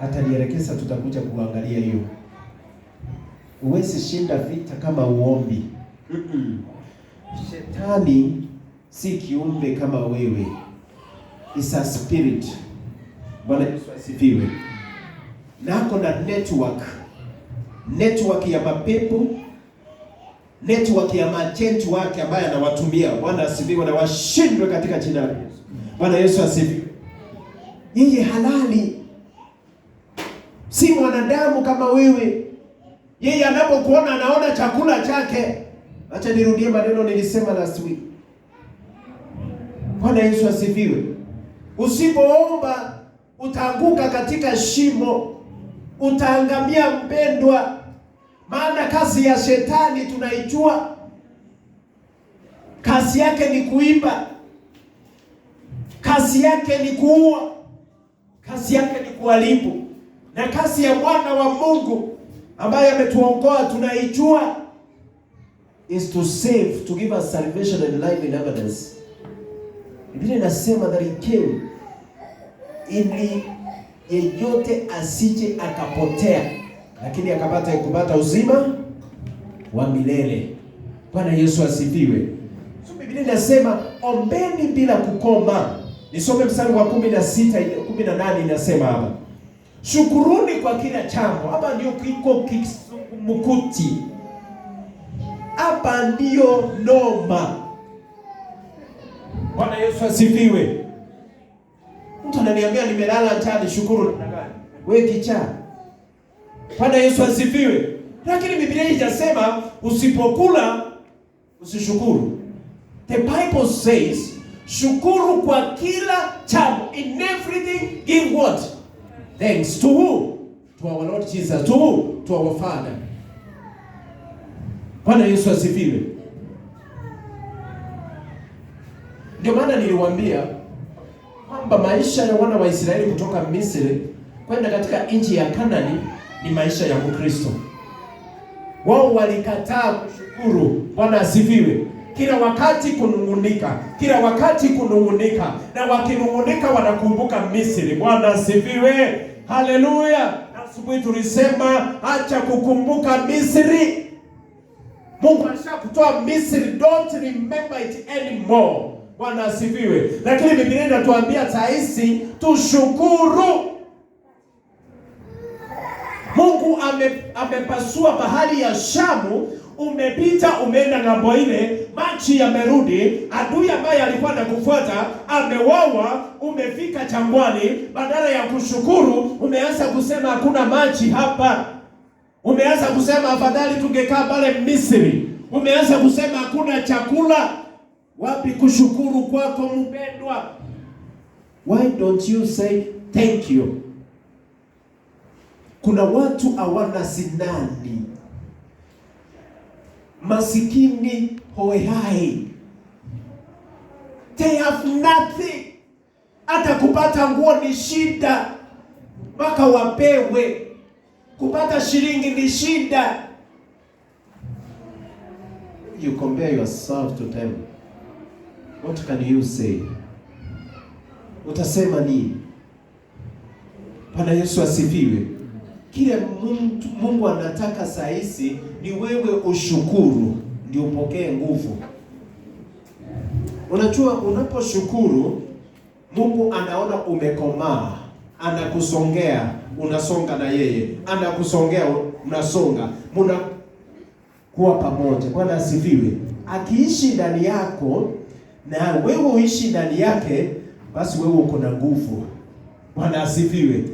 atanielekeza, tutakuja kuangalia hiyo. Huwezi shinda vita kama uombi. Shetani si kiumbe kama wewe. Is a spirit. Bwana Yesu asifiwe. Nako na network ya mapepo, network ya majenti wake ambaye anawatumia. Bwana asifiwe, na washindwe katika jina la Yesu. Bwana Yesu asifiwe. Yeye halali, si mwanadamu kama wewe. Yeye anapokuona anaona chakula chake. Acha nirudie maneno nilisema last week. Bwana Yesu asifiwe. Usipoomba utaanguka katika shimo, utaangamia mpendwa. Maana kazi ya shetani tunaijua. Kazi yake ni kuiba. Kazi yake ni kuua. Kazi yake ni kuharibu. Na kazi ya Bwana wa Mungu ambaye ametuokoa tunaijua, is to save, to give us salvation and life in abundance. Biblia inasema that he came ili yeyote asije akapotea, lakini kupata uzima wa milele. Bwana Yesu asifiwe. So Biblia inasema ombeni bila kukoma. Nisome mstari wa 16, 18 inasema hapa. Shukuruni kwa kila jambo. Hapa ndio kiko kisungumukuti. Hapa ndio noma. Bwana Yesu asifiwe. Mtu ananiambia nimelala njaa, nishukuru namna gani? Wewe kichaa. Bwana Yesu asifiwe. Lakini Biblia inasema usipokula usishukuru. The Bible says shukuru kwa kila jambo. In everything give what? Thanks to who? To our Lord Jesus. To who? To our Father. Bwana Yesu asifiwe. Ndio maana niliwaambia kwamba maisha ya wana wa Israeli kutoka Misri kwenda katika nchi ya Kanaani ni maisha ya Mkristo. Wao walikataa kushukuru. Bwana asifiwe. Kila wakati kunungunika, kila wakati kunungunika, na wakinungunika wanakumbuka Misri. Bwana asifiwe. Haleluya. Asubuhi tulisema acha kukumbuka Misri. Mungu ashakutoa Misri, don't remember it anymore. Bwana asifiwe. Lakini Biblia inatuambia taisi tushukuru. Mungu amepasua bahari ya Shamu, umepita umeenda ng'ambo ile, maji yamerudi, adui ambaye alikuwa anakufuata amewawa, umefika jangwani, badala ya kushukuru umeanza kusema hakuna maji hapa. Umeanza kusema afadhali tungekaa pale Misri. Umeanza kusema hakuna chakula. Wapi kushukuru kwako mpendwa? Why don't you say thank you? Kuna watu hawana sinani, masikini hoehai, they have nothing. Hata kupata nguo ni shida, mpaka wapewe. Kupata shilingi ni shida. You compare yourself to them, what can you say? Utasema nini? Bwana Yesu asifiwe. Kile Mungu anataka saa hizi ni wewe ushukuru ndio upokee nguvu. Unajua unaposhukuru Mungu anaona umekomaa, anakusongea, unasonga na yeye, anakusongea, unasonga, mnakuwa pamoja. Bwana asifiwe. Akiishi ndani yako na wewe uishi ndani yake, basi wewe uko na nguvu. Bwana asifiwe.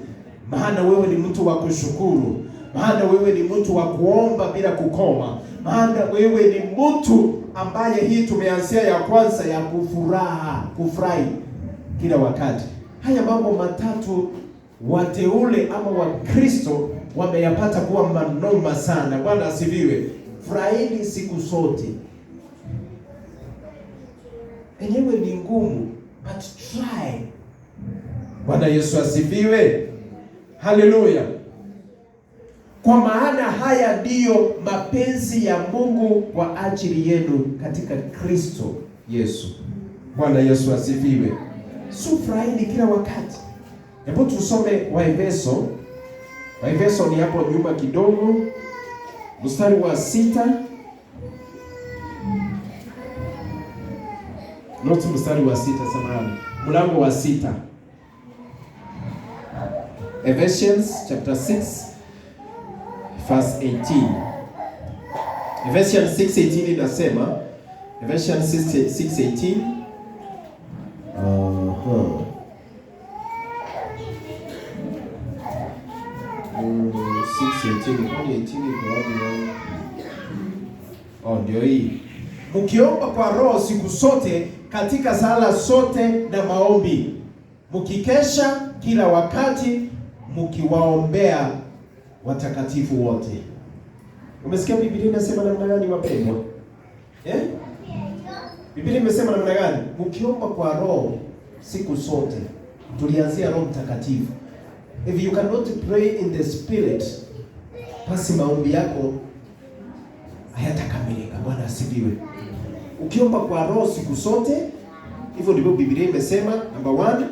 Maana wewe ni mtu wa kushukuru. Maana wewe ni mtu wa kuomba bila kukoma. Maana wewe ni mtu ambaye hii tumeanzia ya kwanza ya kufurahi kila wakati. Haya mambo matatu wateule ama Wakristo wameyapata kuwa manoma sana. Bwana asifiwe. Furahini siku zote. Enyewe ni ngumu, but try. Bwana Yesu asifiwe. Haleluya. Kwa maana haya ndiyo mapenzi ya Mungu kwa ajili yenu katika Kristo Yesu. Bwana Yesu asifiwe. Furahini kila wakati. Hebu tusome Waefeso. Waefeso ni hapo nyuma kidogo, mstari wa 6. Not mstari wa 6 samahani. Mlango wa 6. Ephesians chapter 6 verse 18. Ephesians 6:18 inasema, Ephesians 6:18. 6:18 ndio hii. Mkiomba kwa roho siku zote katika sala zote na maombi, mkikesha kila wakati mkiwaombea watakatifu wote. Umesikia Biblia inasema namna gani wapendwa? Biblia imesema namna gani? Mkiomba kwa roho siku zote. Tulianzia Roho Mtakatifu. If you cannot pray in the spirit, basi maombi yako hayatakamilika. Bwana asifiwe. Ukiomba kwa roho siku zote, hivyo ndivyo Biblia imesema. Number 1.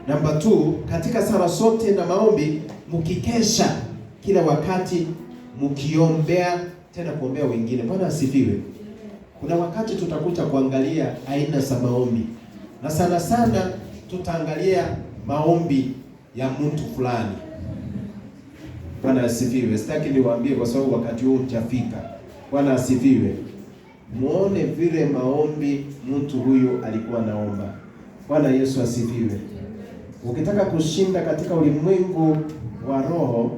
Number 2, katika sala zote na maombi mkikesha kila wakati mkiombea, tena kuombea wengine. Bwana asifiwe. Kuna wakati tutakuja kuangalia aina za maombi, na sana sana tutaangalia maombi ya mtu fulani. Bwana asifiwe. Sitaki niwaambie kwa sababu wakati huu utafika. Bwana asifiwe. Muone vile maombi mtu huyu alikuwa naomba. Bwana Yesu asifiwe. Ukitaka kushinda katika ulimwengu wa roho,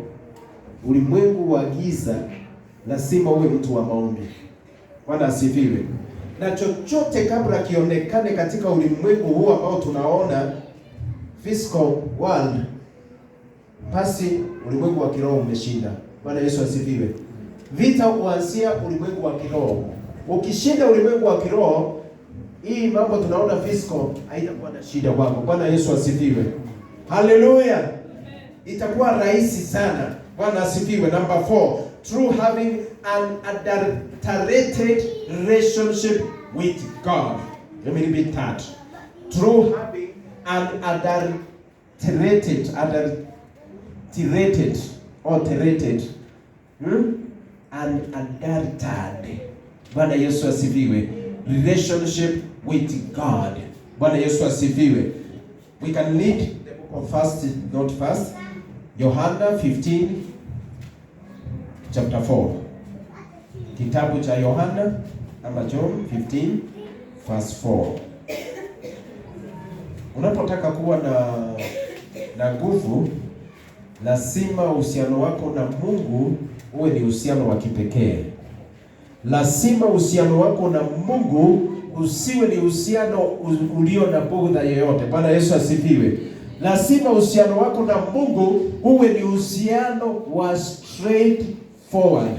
ulimwengu wa giza, lazima uwe mtu wa maombi. Bwana asifiwe. Na chochote kabla kionekane katika ulimwengu huu ambao tunaona physical world, basi ulimwengu wa kiroho umeshinda. Bwana Yesu asifiwe. Vita huanzia ulimwengu wa kiroho. Ukishinda ulimwengu wa kiroho, hii mambo tunaona physical haitakuwa na shida kwako. Bwana Yesu asifiwe. Haleluya. Itakuwa rahisi sana. Bwana asifiwe. Number 4, through having an adulterated relationship with God. Let me repeat that. Through having an adulterated and adulterated. Bwana Yesu asifiwe. Relationship with God. Bwana Yesu asifiwe. We can read the book of Yohana 15 chapter 4. Kitabu cha Yohana ama John 15 verse 4. Unapotaka kuwa na nguvu, lazima uhusiano wako na Mungu uwe ni uhusiano wa kipekee. Lazima uhusiano wako na Mungu usiwe ni uhusiano ulio na bugdha yoyote. Bwana Yesu asifiwe. Lazima uhusiano wako na Mungu uwe ni uhusiano wa straight forward.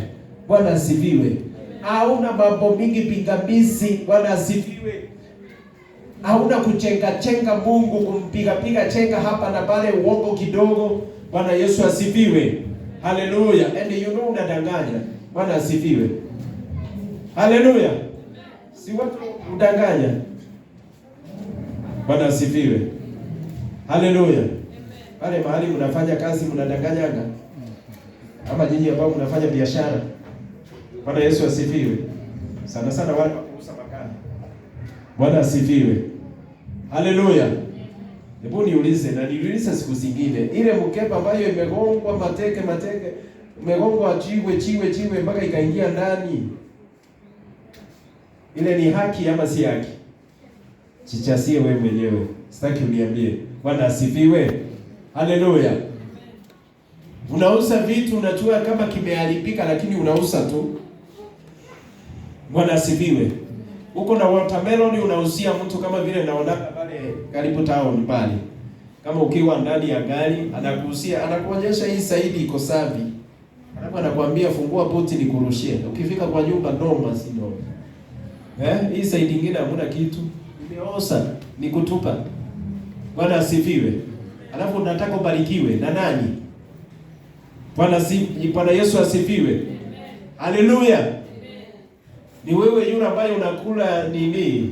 Bwana asifiwe. Hauna mambo mingi pingamizi. Bwana asifiwe. Hauna kuchenga Mungu, kumpiga chenga hapa na pale, uongo kidogo. Bwana Yesu asifiwe. Haleluya. And you know unadanganya. Bwana asifiwe. Haleluya. Si watu udanganya. Bwana asifiwe. Haleluya. Pale mahali mnafanya kazi mnadanganyaga. Ama nyinyi ambao mnafanya biashara. Bwana Yesu asifiwe. Sana sana wale wakuuza makani. Bwana asifiwe. Haleluya. Hebu niulize na niulize siku zingine, ile mkeba ambayo imegongwa mateke, imegongwa chiwe mpaka ikaingia ndani, ile ni haki ama si haki? Chichasie wewe mwenyewe. Sitaki uniambie. Bwana asifiwe. Haleluya. Unauza vitu unajua kama kimeharibika, lakini unauza tu. Bwana asifiwe. Uko na watermelon unauzia mtu kama vile naona pale karibu town pale. Kama ukiwa ndani ya gari anakuuzia, anakuonyesha hii saidi iko safi. Alafu anakuambia fungua boti nikurushie. Ukifika kwa nyumba noma si noma. Hii saidi nyingine hamna kitu. Imeosa ni kutupa. Bwana asifiwe. Alafu unataka ubarikiwe na nani? Bwana Yesu asifiwe. Haleluya. Ni wewe yule ambaye unakula nini?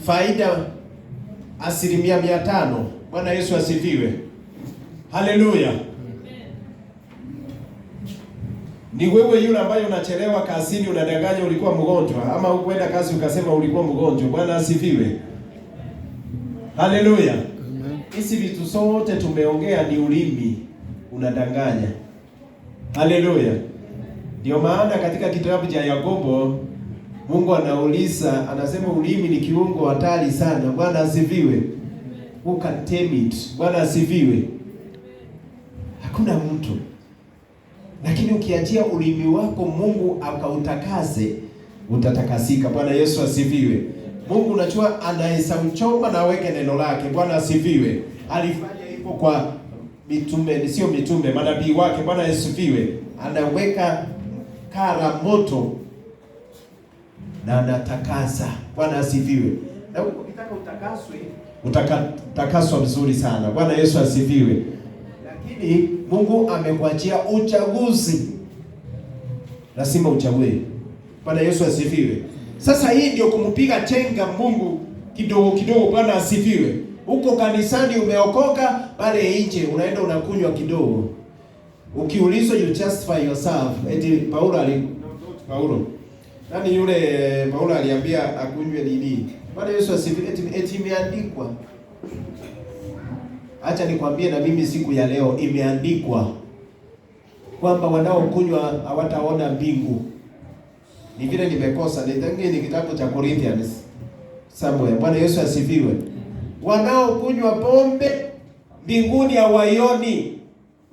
Faida 500%. Bwana Yesu asifiwe. Haleluya. Ni wewe yule ambaye unachelewa kazini, unadanganya ulikuwa mgonjwa, ama ukwenda kazi ukasema ulikuwa mgonjwa. Bwana asifiwe. Haleluya. Hizi vitu zote tumeongea ni ulimi, unadanganya. Haleluya. Ndio maana katika kitabu cha Yakobo Mungu anauliza, anasema ulimi ni kiungo hatari sana. Bwana asifiwe. Who can tame it? Bwana asifiwe. Hakuna mtu. Lakini ukiachia ulimi wako Mungu akautakase, utatakasika. Bwana Yesu asifiwe. Mungu unajua anaweza mchoma na aweke neno lake. Bwana asifiwe. Alifanya hivyo kwa mitume, sio mitume, manabii wake. Bwana Yesu asifiwe. Anaweka kara moto na anatakasa. Bwana asifiwe. Na ukitaka utakaswe, utatakaswa vizuri sana. Bwana Yesu asifiwe. Lakini Mungu amekuachia uchaguzi. Lazima uchague. Bwana Yesu asifiwe. Sasa hii ndio kumpiga chenga Mungu kidogo. Bwana asifiwe. Huko kanisani umeokoka, pale nje unaenda unakunywa kidogo. Ukiulizwa you justify yourself. Eti Paulo. Nani yule Paulo aliambia akunywe nini? Bwana Yesu asifiwe. Eti imeandikwa. Acha nikwambie, na mimi siku ya leo imeandikwa kwamba wanaokunywa hawataona mbingu. Ni vile nimekosa, ni kitabu cha Corinthians somewhere. Bwana Yesu asifiwe. Wanaokunywa pombe mbinguni hawaioni.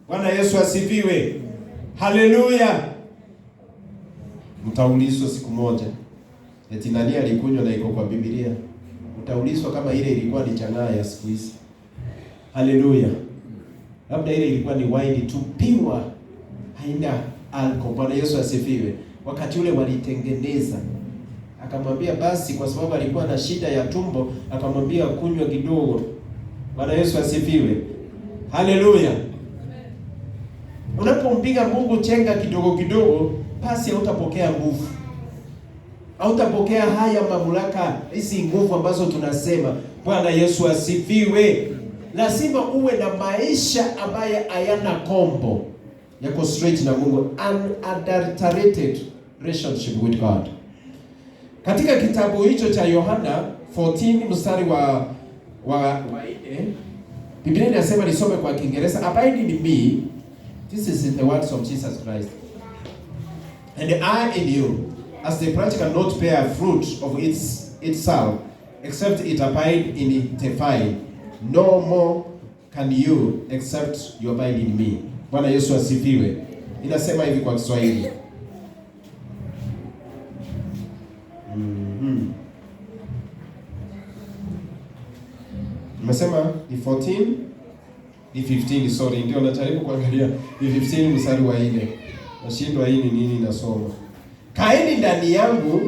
Bwana Yesu asifiwe. Haleluya. Mtaulizwa siku moja, eti nani alikunywa na iko kwa Biblia? Mtaulizwa kama ile ilikuwa ni chang'aa ya siku hizi. Haleluya. Labda ile ilikuwa ni wine tu pure, haina alcohol. Bwana Yesu asifiwe. Wakati ule walitengeneza, akamwambia basi, kwa sababu alikuwa na shida ya tumbo, akamwambia kunywa kidogo. Bwana Yesu asifiwe. Haleluya. Unapompiga Mungu chenga kidogo kidogo, basi hautapokea nguvu. Hautapokea haya mamlaka, hizi nguvu ambazo tunasema. Bwana Yesu asifiwe. Lazima uwe na maisha ambaye hayana kombo, yako straight na Mungu, unadulterated relationship with God. Katika kitabu hicho cha Yohana 14 mstari wa 4, Biblia inasema, nisome kwa Kiingereza, abide in me, this is the words of Jesus Christ, and I in you, as the branch cannot bear fruit of itself except it abide in the vine, no more can you except you abide in me. Bwana Yesu asifiwe. Inasema hivi kwa Kiswahili. Nimesema ni 14 ni 15, sorry, ndio najaribu kuangalia ni 15 mstari wa 4. Nashindwa hii ni nini nasoma. Kaeni ndani yangu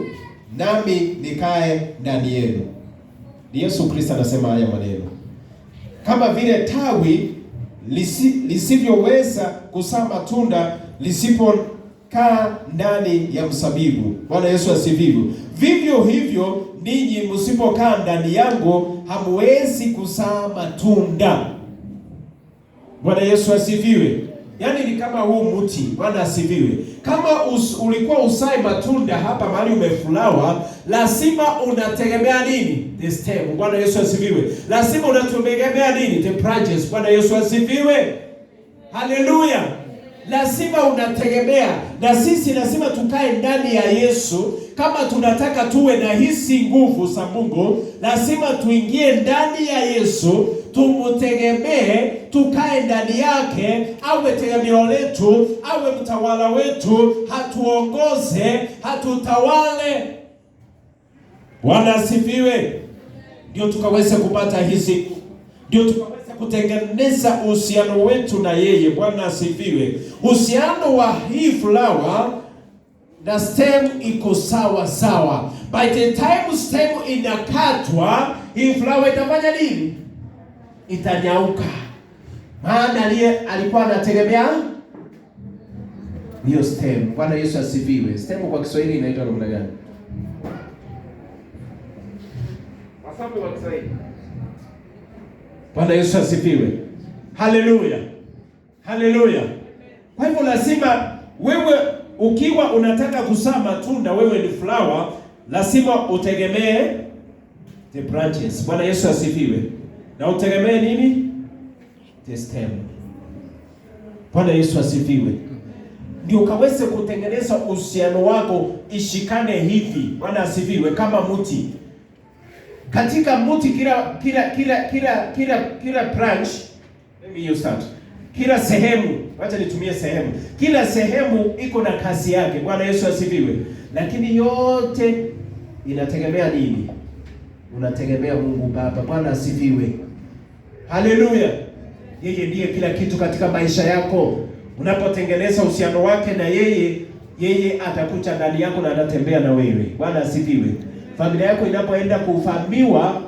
nami nikae ndani yenu. Ni Yesu Kristo anasema haya maneno. Kama vile tawi lisivyoweza kuzaa matunda lisipokaa ndani ya mzabibu. Bwana Yesu asifiwe. Vivyo hivyo ninyi msipokaa ndani yangu hamwezi kuzaa matunda. Bwana Yesu asifiwe. Yaani ni kama huu mti. Bwana asifiwe. Kama ulikuwa usai matunda hapa mahali umefulawa, lazima unategemea nini? The stem. Bwana Yesu asifiwe. Lazima unategemea nini? The branches. Bwana Yesu asifiwe. Haleluya. Lazima unategemea, na sisi lazima tukae ndani ya Yesu. Kama tunataka tuwe na hizi nguvu za Mungu, lazima tuingie ndani ya Yesu, tumutegemee, tukae ndani yake, awe tegemeo letu, awe mtawala wetu, hatuongoze, hatutawale. Bwana asifiwe. Ndio tukaweze kupata hizi, ndio tukaweze kutengeneza uhusiano wetu na yeye. Bwana asifiwe. Uhusiano wa hii flower na stem iko sawa sawa. By the time stem inakatwa, hii flower itafanya nini? Itanyauka. Maana alikuwa anategemea hiyo stem. Bwana Yesu asifiwe. Stem kwa Kiswahili inaitwa namna gani? Wasabu kwa Kiswahili. Bwana Yesu asifiwe. Haleluya. Haleluya. Kwa hivyo lazima wewe ukiwa unataka kuzaa matunda, wewe ni flower, lazima utegemee the branches. Bwana Yesu asifiwe. Na utegemee nini? The stem. Bwana Yesu asifiwe. Ndio ukaweze kutengeneza uhusiano wako ishikane hivi. Bwana asifiwe, kama mti. Katika mti kila branch, let me use that. Kila sehemu, wacha nitumie sehemu. Kila sehemu iko na kazi yake. Bwana Yesu asifiwe. Lakini yote inategemea nini? Unategemea Mungu Baba. Bwana asifiwe. Haleluya. Yeye ndiye kila kitu katika maisha yako. Unapotengeneza uhusiano wake na yeye atakuja ndani yako na anatembea na wewe. Bwana asifiwe. Familia yako inapoenda kufahamiwa,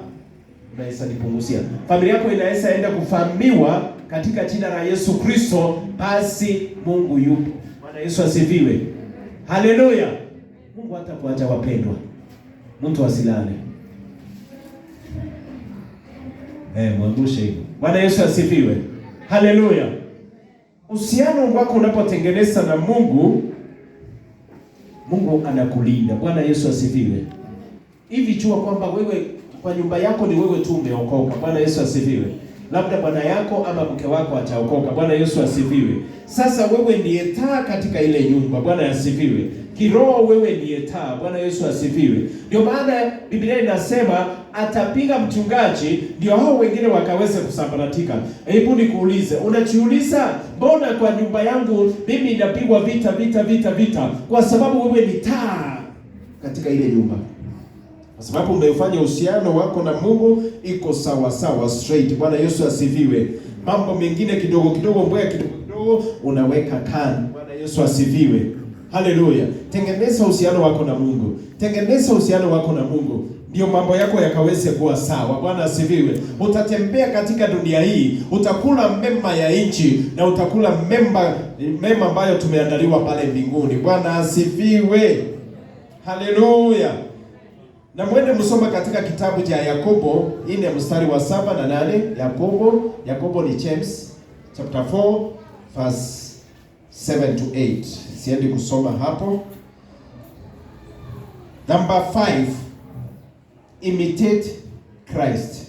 unaweza nipunguzia. Familia yako inaweza enda kufahamiwa katika jina la Yesu Kristo, basi Mungu yupo. Bwana Yesu asifiwe. Haleluya. Mungu hatakuacha wapendwa. Mtu asilale. Mwangushe hivyo. Bwana Yesu asifiwe. Haleluya. Uhusiano wako unapotengeneza na Mungu, Mungu anakulinda. Bwana Yesu asifiwe. Hivi jua kwamba wewe kwa nyumba yako ni wewe tu umeokoka. Bwana Yesu asifiwe. labda bwana yako ama mke wako ataokoka. Bwana Yesu asifiwe. Sasa wewe ndiye taa katika ile nyumba. Bwana asifiwe. Kiroho wewe ndiye taa. Bwana Yesu asifiwe. Ndio maana Biblia inasema atapiga mchungaji ndio hao wengine wakaweze kusambaratika. Hebu nikuulize, unajiuliza mbona kwa nyumba yangu mimi inapigwa vita? Kwa sababu wewe ni taa katika ile nyumba. Kwa sababu umefanya uhusiano wako na Mungu iko sawa straight. Bwana Yesu asifiwe. Mambo mengine kidogo mbaya kidogo unaweka kando. Bwana Yesu asifiwe. Haleluya. Tengeneza uhusiano wako na Mungu. Ndio mambo yako yakaweze kuwa sawa. Bwana asifiwe. Utatembea katika dunia hii, utakula mema ya nchi na utakula mema ambayo tumeandaliwa pale mbinguni. Bwana asifiwe. Haleluya. Na mwende msoma katika kitabu cha Yakobo 4 mstari wa 7 na 8. Yakobo ni James chapter 4 verse 7 to 8. Siendi kusoma hapo. Number 5, imitate Christ.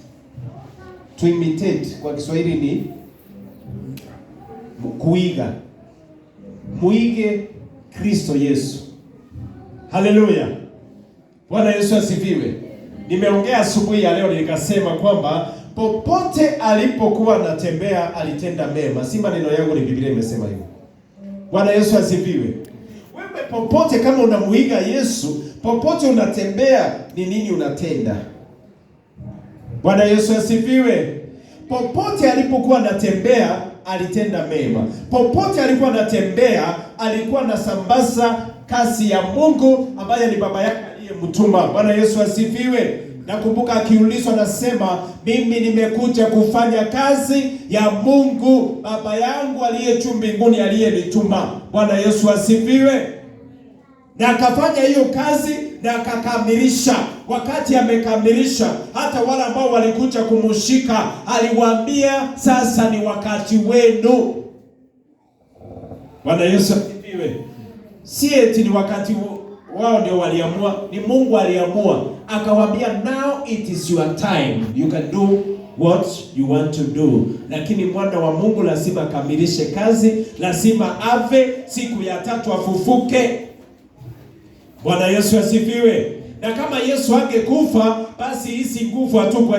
To imitate kwa Kiswahili ni kuiga. Muige Kristo Yesu. Haleluya. Bwana Yesu asifiwe. Nimeongea asubuhi ya leo nikasema kwamba popote alipokuwa anatembea alitenda mema. Si maneno yangu, ni Biblia imesema hivyo. Bwana Yesu asifiwe. Wewe popote kama unamuiga Yesu, popote unatembea ni nini unatenda? Bwana Yesu asifiwe. Popote alipokuwa anatembea alitenda mema. Popote alikuwa anatembea alikuwa anasambaza kazi ya Mungu ambaye ni baba yake aliyemtuma. Bwana Yesu asifiwe. Nakumbuka akiulizwa anasema, mimi nimekuja kufanya kazi ya Mungu baba yangu aliye juu mbinguni aliyenituma. Bwana Yesu asifiwe. Na akafanya hiyo kazi na akakamilisha. Wakati amekamilisha, hata wale ambao walikuja kumshika aliwaambia, sasa ni wakati wenu. Bwana Yesu asifiwe. Si eti ni wakati wao ndio waliamua, ni Mungu aliamua. Akawaambia, now it is your time, you can do what you want to do. Lakini mwana wa Mungu lazima akamilishe kazi, lazima afe, siku ya tatu afufuke. Bwana Yesu asifiwe. Na kama Yesu angekufa, basi hizi nguvu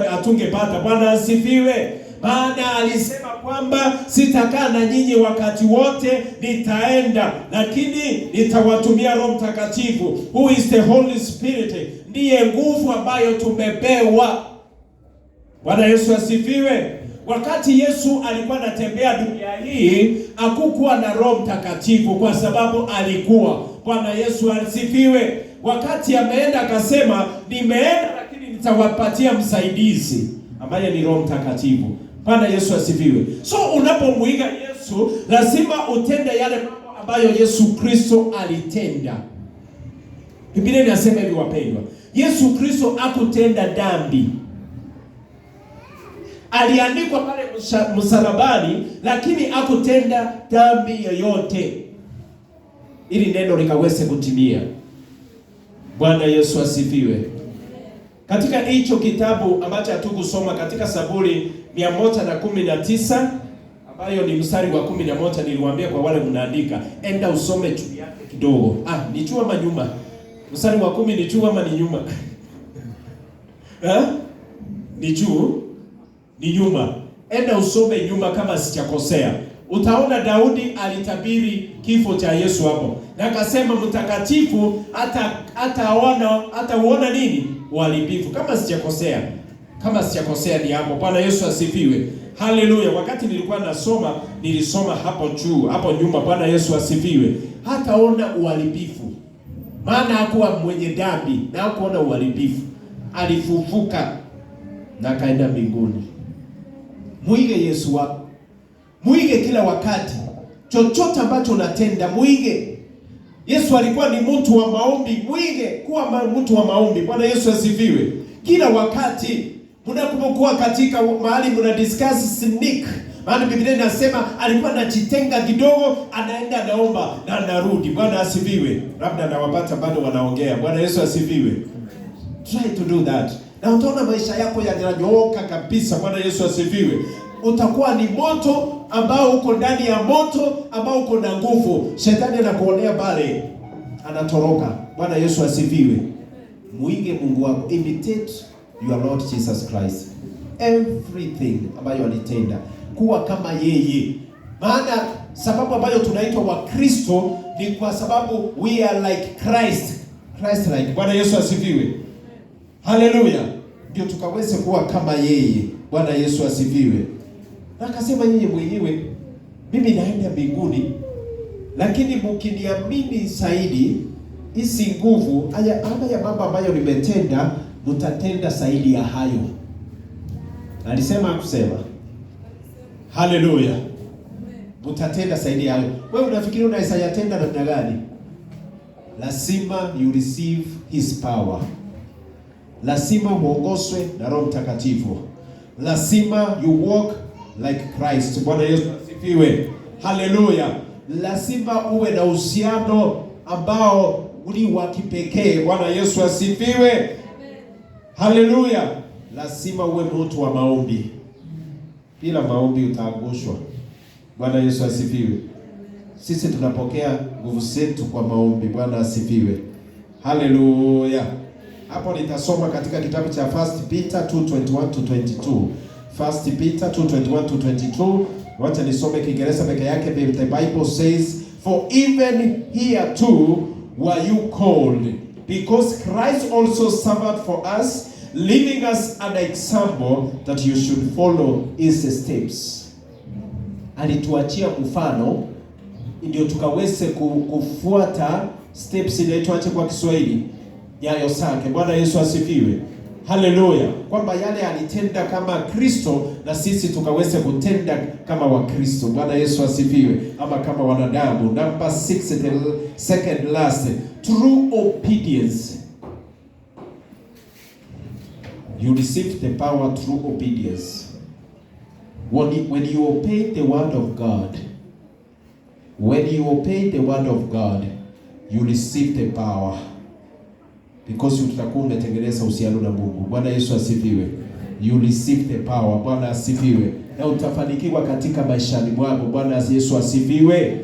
hatungepata. Bwana asifiwe. Maana alisema kwamba sitakaa na nyinyi wakati wote, nitaenda, lakini nitawatumia Roho Mtakatifu, who is the Holy Spirit. Ndiye nguvu ambayo tumepewa. Bwana Yesu asifiwe. Wakati Yesu alikuwa anatembea dunia hii, hakukuwa na Roho Mtakatifu kwa sababu alikuwa. Bwana Yesu asifiwe. Wakati ameenda akasema, nimeenda lakini nitawapatia msaidizi ambaye ni Roho Mtakatifu. Bwana Yesu asifiwe. So unapomuiga Yesu lazima utende yale mambo ambayo Yesu Kristo alitenda. Biblia inasema hivi wapendwa, Yesu Kristo hakutenda dhambi. Aliandikwa pale msalabani, lakini hakutenda dhambi yoyote, ili neno likaweze kutimia. Bwana Yesu asifiwe. Katika hicho kitabu ambacho hatukusoma katika Zaburi 119 ambayo ni mstari wa 11, niliwaambia kwa wale mnaandika, enda usome juu yake kidogo. Ni juu ama nyuma? Mstari wa 10 ni juu ama ni nyuma? Ni juu, ni nyuma. Enda usome nyuma kama sijakosea. Utaona Daudi alitabiri kifo cha Yesu hapo. Na akasema mtakatifu hataona nini? Uharibifu. Kama sijakosea ni hapo. Bwana Yesu asifiwe. Haleluya. Wakati nilikuwa nilisoma hapo juu, hapo nyuma. Bwana Yesu asifiwe. Hataona uharibifu. Maana hakuwa mwenye dhambi na hakuona uharibifu. Alifufuka na akaenda mbinguni. Muige Yesu wako. Muige kila wakati. Chochote ambacho unatenda muige. Yesu alikuwa ni mtu wa maombi. Muige kuwa mtu wa maombi. Bwana Yesu asifiwe. Kila wakati mnapokuwa katika mahali mna discuss sneak. Maana Biblia inasema alikuwa anajitenga kidogo, anaenda naomba na anarudi. Bwana asifiwe. Labda nawapata bado wanaongea. Bwana Yesu asifiwe. Try to do that. Na utaona maisha yako yananyooka kabisa. Bwana Yesu asifiwe. utakuwa ni moto ambao uko ndani ya moto ambao uko na nguvu. Shetani anakuonea pale, anatoroka. Bwana Yesu asifiwe. Muige Mungu wako, imitate your Lord Jesus Christ. Everything ambayo alitenda, kuwa kama yeye. Maana sababu ambayo tunaitwa Wakristo ni kwa sababu we are like Christ. Christ like. Bwana Yesu asifiwe. Haleluya. Ndio tukaweze kuwa kama yeye. Bwana Yesu asifiwe. Na akasema yeye mwenyewe, mimi naenda mbinguni, lakini mkiniamini zaidi, hizi nguvu haya ya mambo ambayo nimetenda, mtatenda zaidi ya hayo. Alisema kusema. Haleluya. Mtatenda zaidi ya hayo. Wewe unafikiri unaweza yatenda namna gani? Lazima you receive his power. Lazima uongozwe na Roho Mtakatifu. Lazima you walk like Christ. Bwana Yesu asifiwe. Haleluya. Lazima uwe na uhusiano ambao ni wa kipekee. Bwana Yesu asifiwe. Haleluya. Lazima uwe mtu wa maombi. Bila maombi utaangushwa. Bwana Yesu asifiwe. Sisi tunapokea nguvu zetu kwa maombi. Bwana asifiwe. Haleluya. Hapo nitasoma katika kitabu cha 1 Peter 2:21 to 22. 1 Peter 2:21 to 22. Wacha nisome Kiingereza peke yake. The Bible says, for even here too were you called, because Christ also suffered for us, leaving us an example that you should follow his steps. Alituachia mfano ndio tukaweze kufuata steps. Inaitwaje kwa Kiswahili? Nyayo zake. Bwana Yesu asifiwe. Haleluya. Kwamba yale alitenda kama Kristo na sisi tukaweze kutenda kama Wakristo. Bwana Yesu asifiwe. Ama kama wanadamu. Number 6, the second last, true obedience. You receive the power through obedience. When you obey the word of God, you receive the power. Because utakuwa umetengeneza uhusiano na Mungu. Bwana Yesu asifiwe. You receive the power. Bwana asifiwe. Na utafanikiwa katika maishani mwako. Bwana Yesu asifiwe.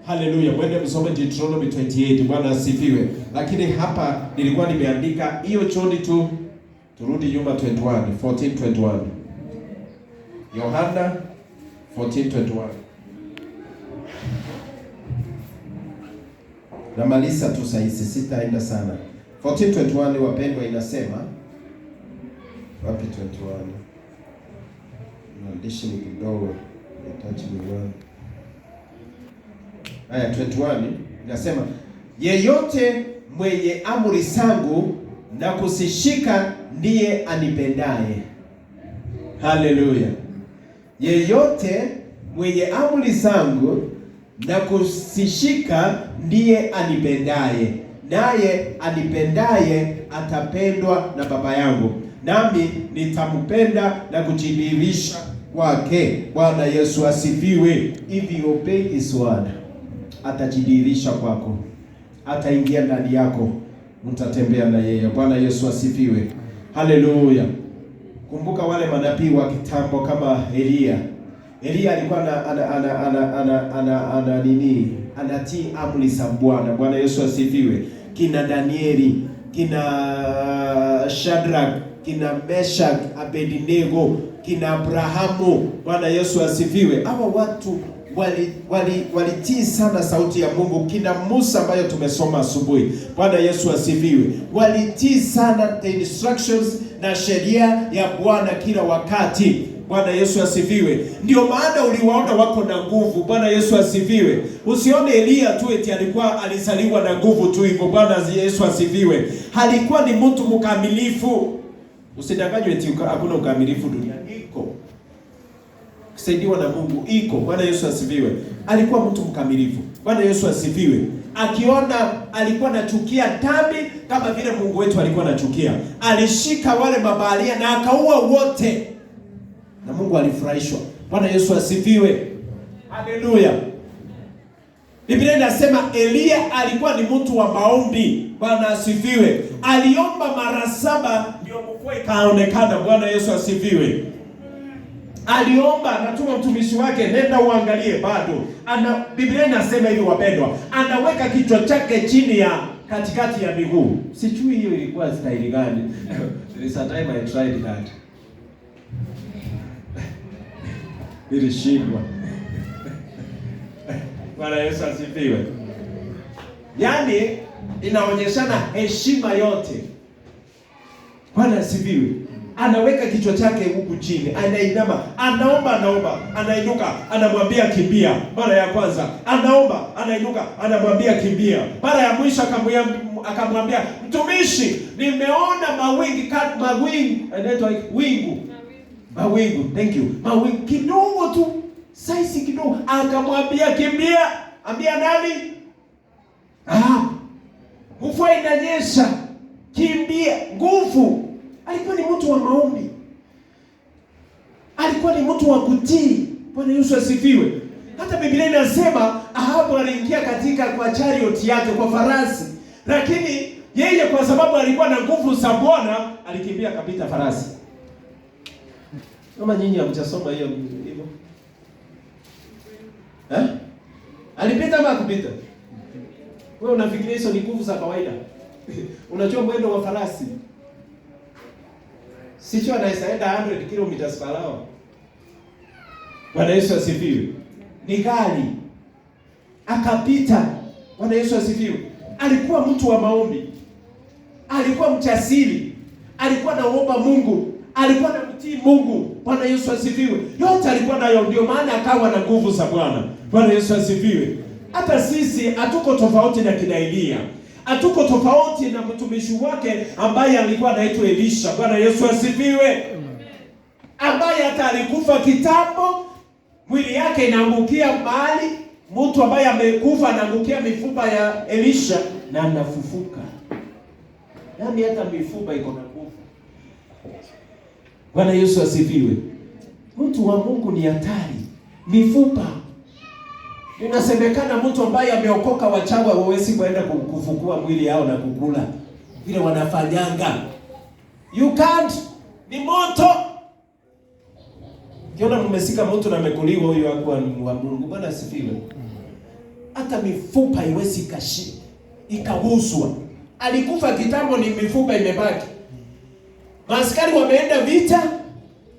Haleluya. Mwende msome Deuteronomy 28. Bwana asifiwe. Lakini hapa nilikuwa nimeandika hiyo choni tu. Turudi nyuma 14:21. Yohana 14:21. Na malisa tu sahizi, sitaenda sana. 14:21 wapendwa, inasema wapi 21? Maandishi ni kidogo, nitachi ni haya. 21 inasema, yeyote mwenye amri zangu na kuzishika ndiye anipendaye. Haleluya. Yeyote mwenye amri zangu na kuzishika ndiye anipendaye, naye anipendaye atapendwa na Baba yangu, nami nitampenda na kujidhihirisha kwake. Bwana Yesu asifiwe. If you obey his word, atajidhihirisha kwako, ataingia ndani yako, mtatembea na yeye. Bwana Yesu asifiwe. Haleluya. Kumbuka wale manabii wa kitambo kama Elia. Elia alikuwa anatii amri za Bwana. Bwana Yesu asifiwe. Kina Danieli, kina Shadrach, kina Meshach, Abednego, kina Abrahamu. Bwana Yesu asifiwe. Hawa watu walitii sana sauti ya Mungu. Kina Musa ambayo tumesoma asubuhi. Bwana Yesu asifiwe. Walitii sana the instructions na sheria ya Bwana kila wakati. Bwana Yesu asifiwe. Ndio maana uliwaona wako na nguvu. Bwana Yesu asifiwe. Usione Elia tu eti alikuwa alizaliwa na nguvu tu hivyo. Bwana Yesu asifiwe. Alikuwa ni mtu mkamilifu. Usidanganywe eti hakuna ukamilifu duniani. Iko. Kusaidiwa na Mungu iko. Bwana Yesu asifiwe. Alikuwa mtu mkamilifu. Bwana Yesu asifiwe. Akiona alikuwa anachukia dhambi kama vile Mungu wetu alikuwa anachukia, alishika wale mabaharia na akaua wote, na Mungu alifurahishwa. Bwana Yesu asifiwe. Haleluya. Biblia inasema Elia alikuwa ni mtu wa maombi. Bwana asifiwe. Aliomba mara 7 ndio mvua ikaonekana. Bwana Yesu asifiwe. Aliomba, anatuma mtumishi wake, nenda uangalie, bado. Biblia inasema hivi wapendwa, anaweka kichwa chake chini ya katikati ya miguu. Sijui hiyo ilikuwa staili gani. There is a time I tried that. Nilishindwa. Bwana Yesu asifiwe. Yaani inaonyeshana heshima yote. Bwana asifiwe. Anaweka kichwa chake huku chini, anainama, anaomba, anainuka, anamwambia kimbia. Mara ya kwanza anaomba, anainuka, anamwambia kimbia. Mara ya mwisho akamwambia mtumishi, nimeona mawingu, thank you, mawingu kidogo tu, size kidogo. Akamwambia kimbia. Ambia nani? Mvua inanyesha, kimbia. Nguvu. Alikuwa ni mtu wa maombi. Alikuwa ni mtu wa kutii. Bwana Yesu asifiwe. Hata Biblia inasema Ahabu aliingia kwa chariot yake, kwa farasi. Lakini yeye kwa sababu alikuwa na nguvu za Bwana, alikimbia kapita farasi. Kama nyinyi hamjasoma hiyo hivyo. Alipita ama kupita? Wewe unafikiria hizo ni nguvu za kawaida? Unajua mwendo wa farasi? Sio anaweza enda 100 kilometers per hour. Bwana Yesu asifiwe. Ni gari. Akapita. Bwana Yesu asifiwe. Alikuwa mtu wa maombi. Alikuwa mjasiri. Alikuwa anaomba Mungu. Alikuwa anamtii Mungu. Bwana Yesu asifiwe. Yote alikuwa nayo, ndio maana akawa na nguvu za Bwana. Bwana Yesu asifiwe. Hata sisi hatuko tofauti na kina Elia. Hatuko tofauti na mtumishi wake ambaye alikuwa anaitwa Elisha. Bwana Yesu asifiwe. Ambaye hata alikufa kitambo, mwili yake inaangukia mahali, mtu ambaye amekufa anaangukia mifupa ya Elisha na anafufuka. Yaani hata mifupa iko na nguvu. Bwana Yesu asifiwe. Mtu wa Mungu ni hatari. Mifupa. Inasemekana mtu ambaye ameokoka wachawi hawezi kwenda kufukua mwili yao na kukula vile wanafanyanga. You can't. Ni moto. Kiona mmesika mtu na amekuliwa, huyo hakuwa ni wa Mungu. Bwana asifiwe. Hata mifupa haiwezi ikaguswa. Alikufa kitambo, ni mifupa imebaki. Maaskari wameenda vita,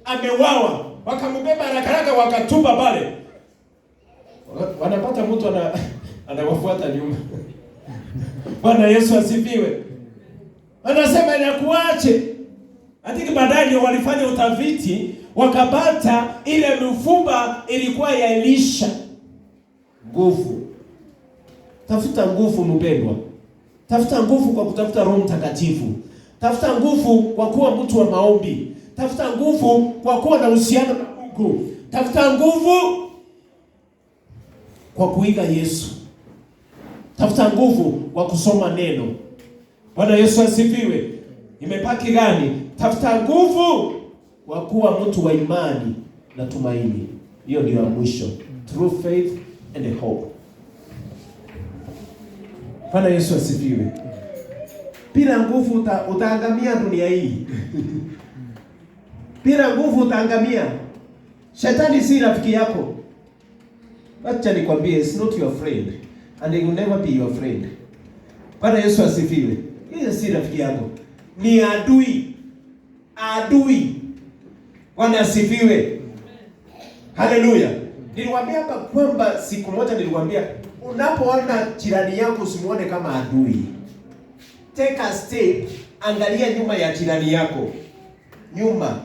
amewawa, wakambeba haraka wakatupa pale. Wanapata mtu anawafuata nyuma. Bwana Yesu asifiwe. Anasema inakuache. Hadi baadaye walifanya utafiti, wakapata ile mifupa ilikuwa ya Elisha. Nguvu. Tafuta nguvu mpendwa. Tafuta nguvu kwa kutafuta Roho Mtakatifu. Tafuta nguvu kwa kuwa mtu wa maombi. Tafuta nguvu kwa kuwa na uhusiano na Mungu. Tafuta nguvu kwa kuiga Yesu. Tafuta nguvu kwa kusoma neno. Bwana Yesu asifiwe. Imepaki gani? Tafuta nguvu kwa kuwa mtu wa imani na tumaini. Hiyo ndio ya mwisho. True faith and hope. Bwana Yesu asifiwe. Bila nguvu utaangamia dunia hii. Bila nguvu utaangamia. Shetani si rafiki yako. Acha nikwambie, it's not your friend and it will never be your friend. Bwana Yesu asifiwe. Yeye si rafiki yako. Ni adui. Adui. Bwana asifiwe. Haleluya. Niliwaambia hapa kwamba siku moja niliwaambia, unapoona jirani yako usimuone kama adui. Take a step, angalia nyuma ya jirani yako. Nyuma.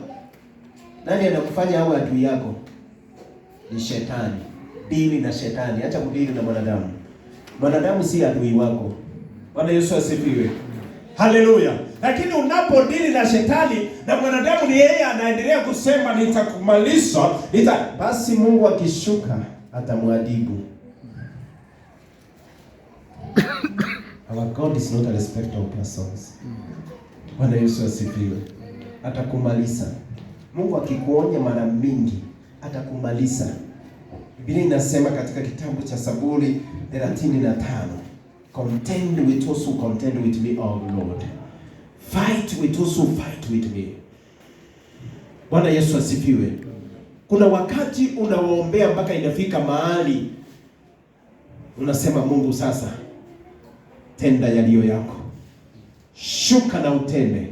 Nani anakufanya awe adui yako? Ni shetani. Dili na shetani, acha kudili na mwanadamu. Mwanadamu si adui wako. Bwana Yesu asifiwe. Haleluya. Lakini unapodili na shetani na mwanadamu, ni yeye anaendelea kusema nitakumaliza, basi Mungu akishuka atamwadhibu. Our God is not a respecter of persons. Bwana Yesu asifiwe. Atakumaliza. Mungu akikuonya mara mingi atakumaliza. Biblia inasema katika kitabu cha Zaburi 35, contend with those who contend with me, O Lord. Fight with those who fight with me. Bwana Yesu asifiwe. Kuna wakati unawaombea mpaka inafika mahali unasema, Mungu sasa tenda yaliyo yako, shuka na utende.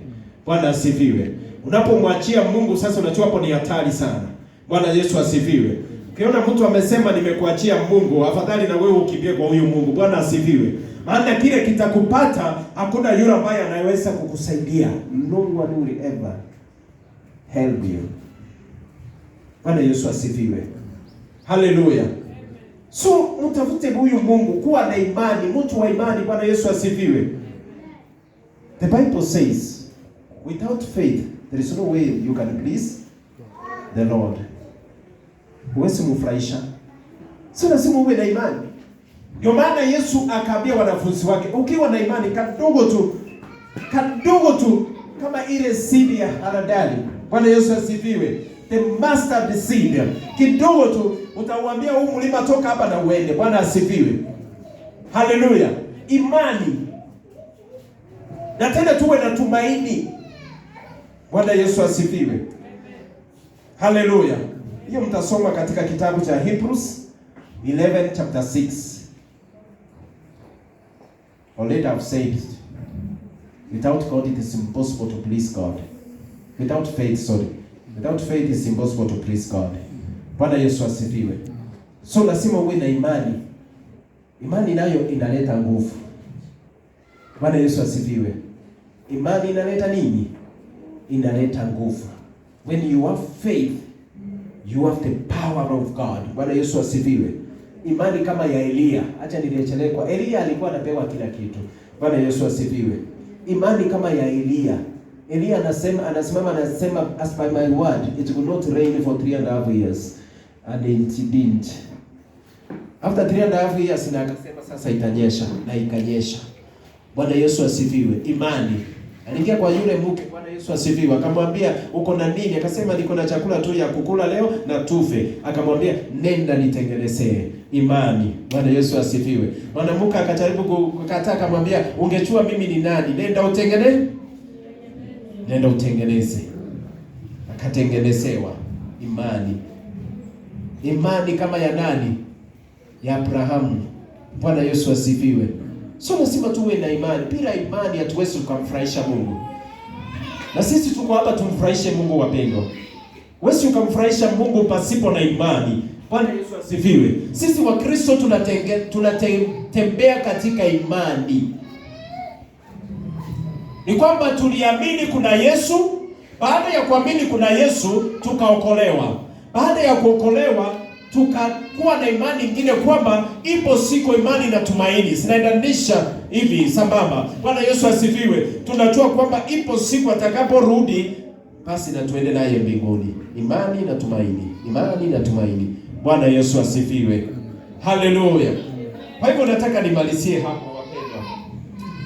Bwana asifiwe. Unapomwachia Mungu sasa, unajua hapo ni hatari sana. Bwana Yesu asifiwe. Ukiona mtu amesema nimekuachia Mungu, afadhali na wewe ukimbie kwa huyu Mungu. Bwana asifiwe. Maana kile kitakupata, hakuna yule ambaye anaweza kukusaidia. No one will ever help you. Bwana Yesu asifiwe. Haleluya. So mtafute huyu Mungu, kuwa na imani, mtu wa imani. Bwana Yesu asifiwe. The Bible says, without faith there is no way you can please the Lord. Huwezi mfurahisha. So lazima uwe na imani. Ndio maana Yesu akaambia wanafunzi wake, ukiwa na imani kadogo tu kama ile seed ya haradali. Bwana Yesu asifiwe. The mustard seed. Kidogo tu utauambia huu mlima toka hapa na uende. Bwana asifiwe. Haleluya. Imani. Na tena tuwe na tumaini. Bwana Yesu asifiwe. Haleluya. Hiyo mtasoma katika kitabu cha Hebrews 11 chapter 6. Already I've said, without God it is impossible to please God. Without faith it's impossible to please God. Bwana Yesu asifiwe. So lazima uwe na imani. Imani nayo inaleta nguvu. Bwana Yesu asifiwe. Imani inaleta nini? Inaleta nguvu. When you have faith, you have the power of God. Bwana Yesu asifiwe. Imani kama ya Elia. Acha nirejelee kwa Elia, alikuwa anapewa kila kitu. Bwana Yesu asifiwe. Imani kama ya Elia. Elia anasimama as by my word it will not rain for 3.5 years, and it didn't. After 3.5 years na akasema sasa itanyesha, na ikanyesha. Bwana Yesu asifiwe. Imani. Aliingia kwa yule mke. Bwana Yesu asifiwe. Akamwambia uko na nini? Akasema niko na chakula tu ya kukula leo na tufe. Akamwambia nenda nitengenezee. Imani. Bwana Yesu asifiwe. Mwanamke akajaribu kukataa, akamwambia ungechua mimi ni nani? Nenda utengeneze. Akatengenezewa. Imani. Imani kama ya nani? Ya Abrahamu. Bwana Yesu asifiwe. So lazima tuwe na imani. Bila imani hatuwezi kumfurahisha Mungu. Na sisi tuko hapa tumfurahishe Mungu, wapendwa. Wewe ukamfurahisha Mungu pasipo na imani. Bwana Yesu asifiwe. Sisi wa Kristo tunatembea katika imani. Ni kwamba tuliamini kuna Yesu, baada ya kuamini kuna Yesu tukaokolewa. Baada ya kuokolewa tukakuwa na imani nyingine kwamba ipo siku, imani na tumaini zinaendanisha hivi sambamba. Bwana Yesu asifiwe. Tunajua kwamba ipo siku atakaporudi basi na tuende naye mbinguni. Imani na tumaini. Imani na tumaini. Bwana Yesu asifiwe. Haleluya. Kwa hivyo nataka nimalizie hapo, wapendwa,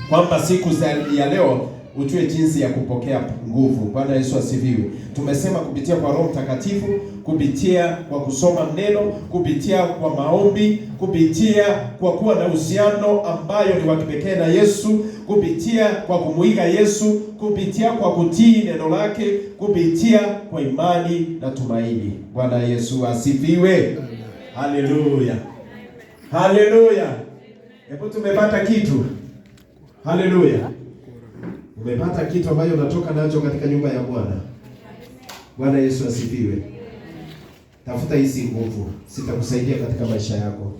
kwamba siku ya leo ujue jinsi ya kupokea nguvu. Bwana Yesu asifiwe. Tumesema kupitia kwa Roho Mtakatifu, kupitia kwa kusoma neno, kupitia kwa maombi, kupitia kwa kuwa na uhusiano ambayo ni wa kipekee na Yesu, kupitia kwa kumuiga Yesu, kupitia kwa kutii neno lake, kupitia kwa imani na tumaini. Bwana Yesu asifiwe. Haleluya. Haleluya. Hebu tumepata kitu. Haleluya. Umepata kitu ambacho unatoka nacho katika nyumba ya Bwana. Bwana Yesu asifiwe. Tafuta hizi nguvu, zitakusaidia katika maisha yako.